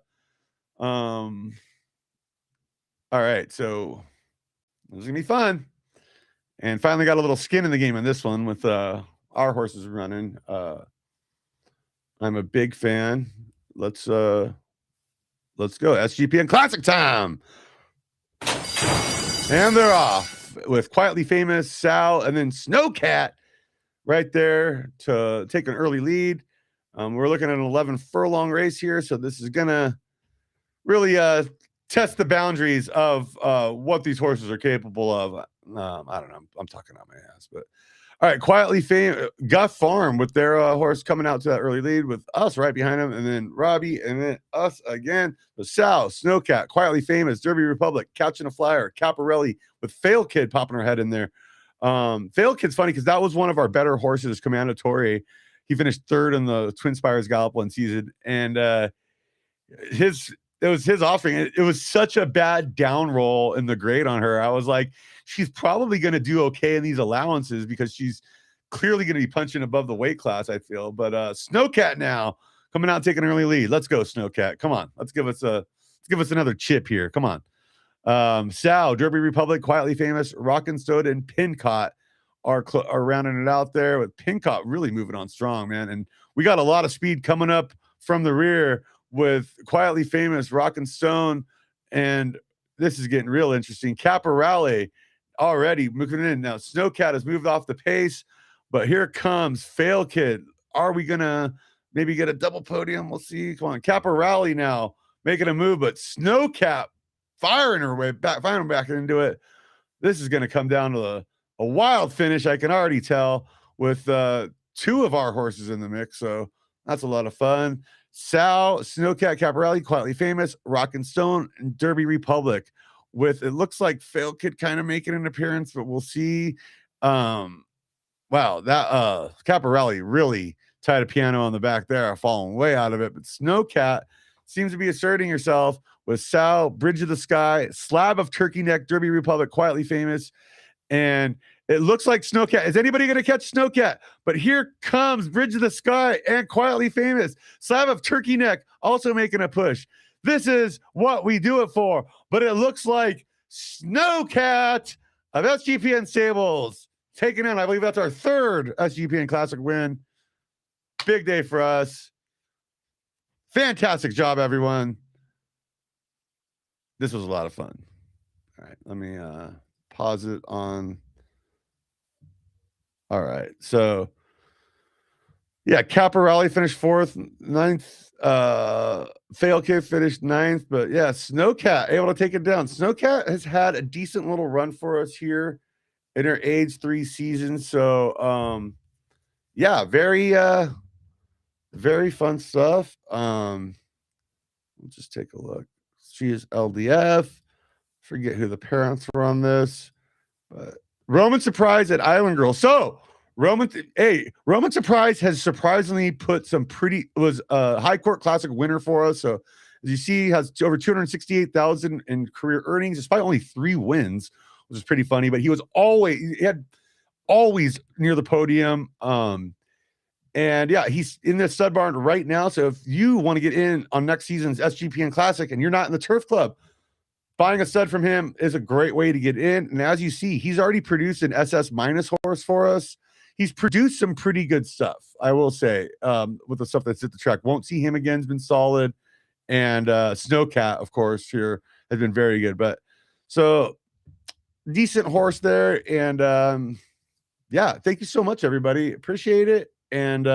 all right, so this is gonna be fun. And finally got a little skin in the game on this one with our horses running. I'm a big fan. Let's go. SGPN Classic time. And they're off with Quietly Famous, Sal, and then Snowcat right there to take an early lead. We're looking at an 11 furlong race here, so this is gonna really test the boundaries of what these horses are capable of. I don't know. I'm talking out my ass, but all right. Quietly Famous, Guff Farm with their horse coming out to that early lead with us right behind them, and then Robbie, and then us again. But Sal, Snowcat, Quietly Famous, Derby Republic, Catching a Flyer, Caparelli with Fail Kid popping her head in there. Fail Kid's funny because that was one of our better horses, Commandatore. He finished third in the Twin Spires Gallop one season, and it was his offspring. It was such a bad down roll in the grade on her. I was like, she's probably going to do okay in these allowances because she's clearly going to be punching above the weight class, I feel. But Snowcat now coming out taking an early lead. Let's go, Snowcat. Come on. Let's give us another chip here. Come on. Sal, Derby Republic, Quietly Famous, Rockin' Stone, and Pincott are rounding it out there, with Pincott really moving on strong, man. And we got a lot of speed coming up from the rear with Quietly Famous, Rockin' Stone, and this is getting real interesting. Caparelli already moving in. Now, Snowcat has moved off the pace, but here comes Fail Kid. Are we going to maybe get a double podium? We'll see. Come on. Caparelli now making a move, but Snowcat firing back into it. This is going to come down to a wild finish, I can already tell, with two of our horses in the mix. So that's a lot of fun. Sal, Snowcat, Caparelli, Quietly Famous, Rockin' Stone, and Derby Republic, with, it looks like Fail Kid kind of making an appearance, but we'll see. Wow, that Caparelli really tied a piano on the back there, falling way out of it. But Snowcat seems to be asserting herself with Sal, Bridge of the Sky, Slab of Turkey Neck, Derby Republic, Quietly Famous, and it looks like Snowcat. Is anybody going to catch Snowcat? But here comes Bridge of the Sky and Quietly Famous. Slab of Turkey Neck also making a push. This is what we do it for. But it looks like Snowcat of SGPN Stables taking in, I believe that's our third SGPN Classic win. Big day for us. Fantastic job, everyone. This was a lot of fun. All right, let me pause it on. All right, so yeah, Caparelli finished 4th, 9th. Fail Kid finished 9th, but yeah, Snowcat able to take it down. Snowcat has had a decent little run for us here in her age 3 seasons. So yeah, very fun stuff. We'll just take a look. She is LDF. Forget who the parents were on this, but Roman Surprise at Island Girl. So Roman Surprise has surprisingly put some was a High Court Classic winner for us. So as you see, has over 268,000 in career earnings, despite only 3 wins, which is pretty funny. But he had always near the podium. And yeah, he's in the stud barn right now. So if you want to get in on next season's SGPN Classic and you're not in the Turf Club, buying a stud from him is a great way to get in. And as you see, he's already produced an SS minus horse for us. He's produced some pretty good stuff, I will say, with the stuff that's at the track. Won't see him again has been solid. And Snowcat, of course, here has been very good. But so decent horse there. And yeah, thank you so much, everybody. Appreciate it. And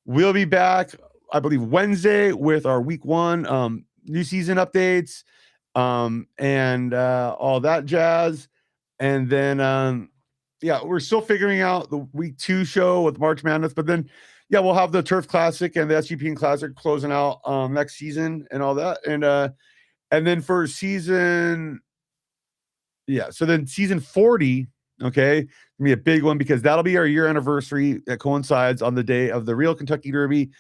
we'll be back, I believe, Wednesday with our week 1 new season updates and all that jazz. And then yeah, we're still figuring out the week 2 show with March Madness, but then yeah, we'll have the Turf Classic and the SGPN Classic closing out next season and all that. And then for season, yeah, so then season 40, okay, gonna be a big one because that'll be our year anniversary that coincides on the day of the real Kentucky Derby.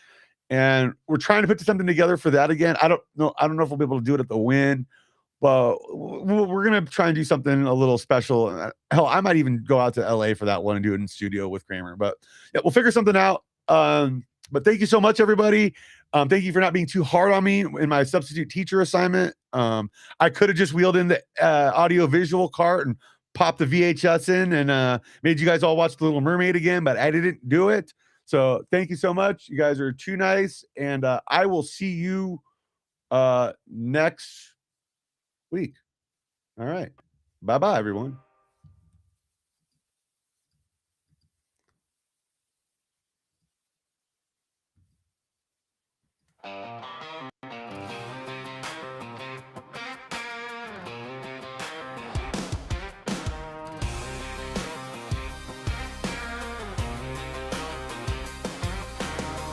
And we're trying to put something together for that again. I don't know if we'll be able to do it at the Win, but we're gonna try and do something a little special. Hell, I might even go out to LA for that one and do it in studio with Kramer. But yeah, we'll figure something out. But thank you so much, everybody. Thank you for not being too hard on me in my substitute teacher assignment. I could have just wheeled in the audio visual cart and popped the VHS in and made you guys all watch The Little Mermaid again, but I didn't do it. So thank you so much. You guys are too nice. And I will see you next week. All right. Bye-bye, everyone.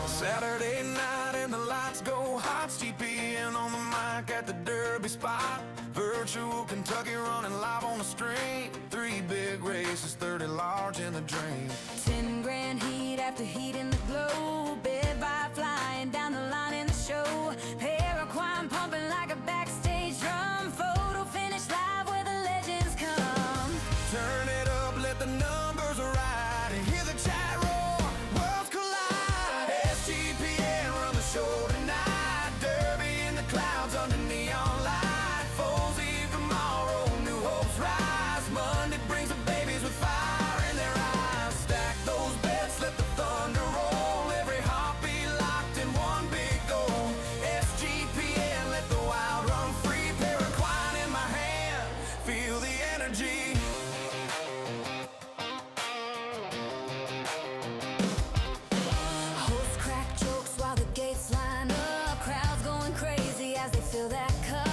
Saturday night and the lights go hot. SGPN on the mic at the Derby spot. Virtual Kentucky running live on the stream. 3 big races, 30 large in the dream. 10 grand heat after heat in the glow. Bed by flying down the line in the show. Paraquine pumping like a backstage drum. Photo finish live where the legends come. Turn it up, let the numbers ride, and hear the chat roar. Worlds collide. SGPN run the show tonight. Derby in the clouds under neon light. Foes eve tomorrow, new hopes rise. Monday brings the babies with fire in their eyes. Stack those bets, let the thunder roll. Every heartbeat locked in one big goal. SGPN, let the wild run free. Paraquine in my hand, feel the energy. Hosts crack jokes while the gates line up. Crowds going crazy as they fill that cup.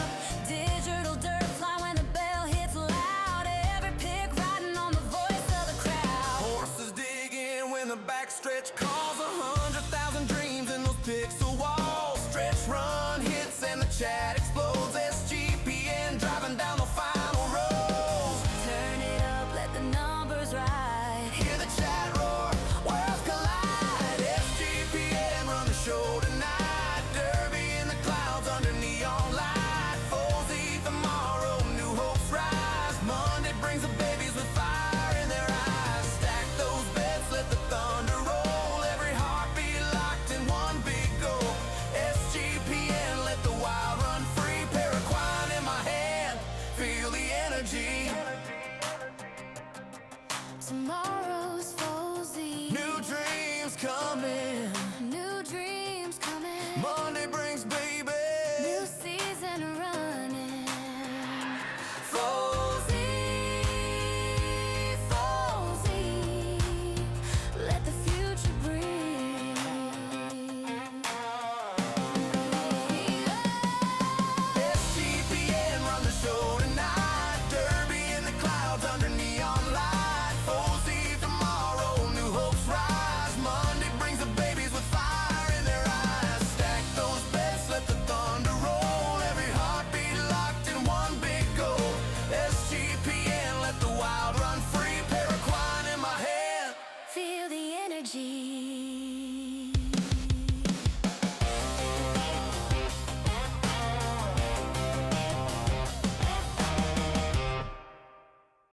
Digital dirt fly when the bell hits loud. Every pick riding on the voice of the crowd. Horses dig in when the backstretch calls. 100,000 dreams in those pixel walls. Stretch run hits and the chat explodes. SGPN driving down the final rows. Turn it up, let the numbers ride. Hear the chat roar, worlds collide. SGPN run the show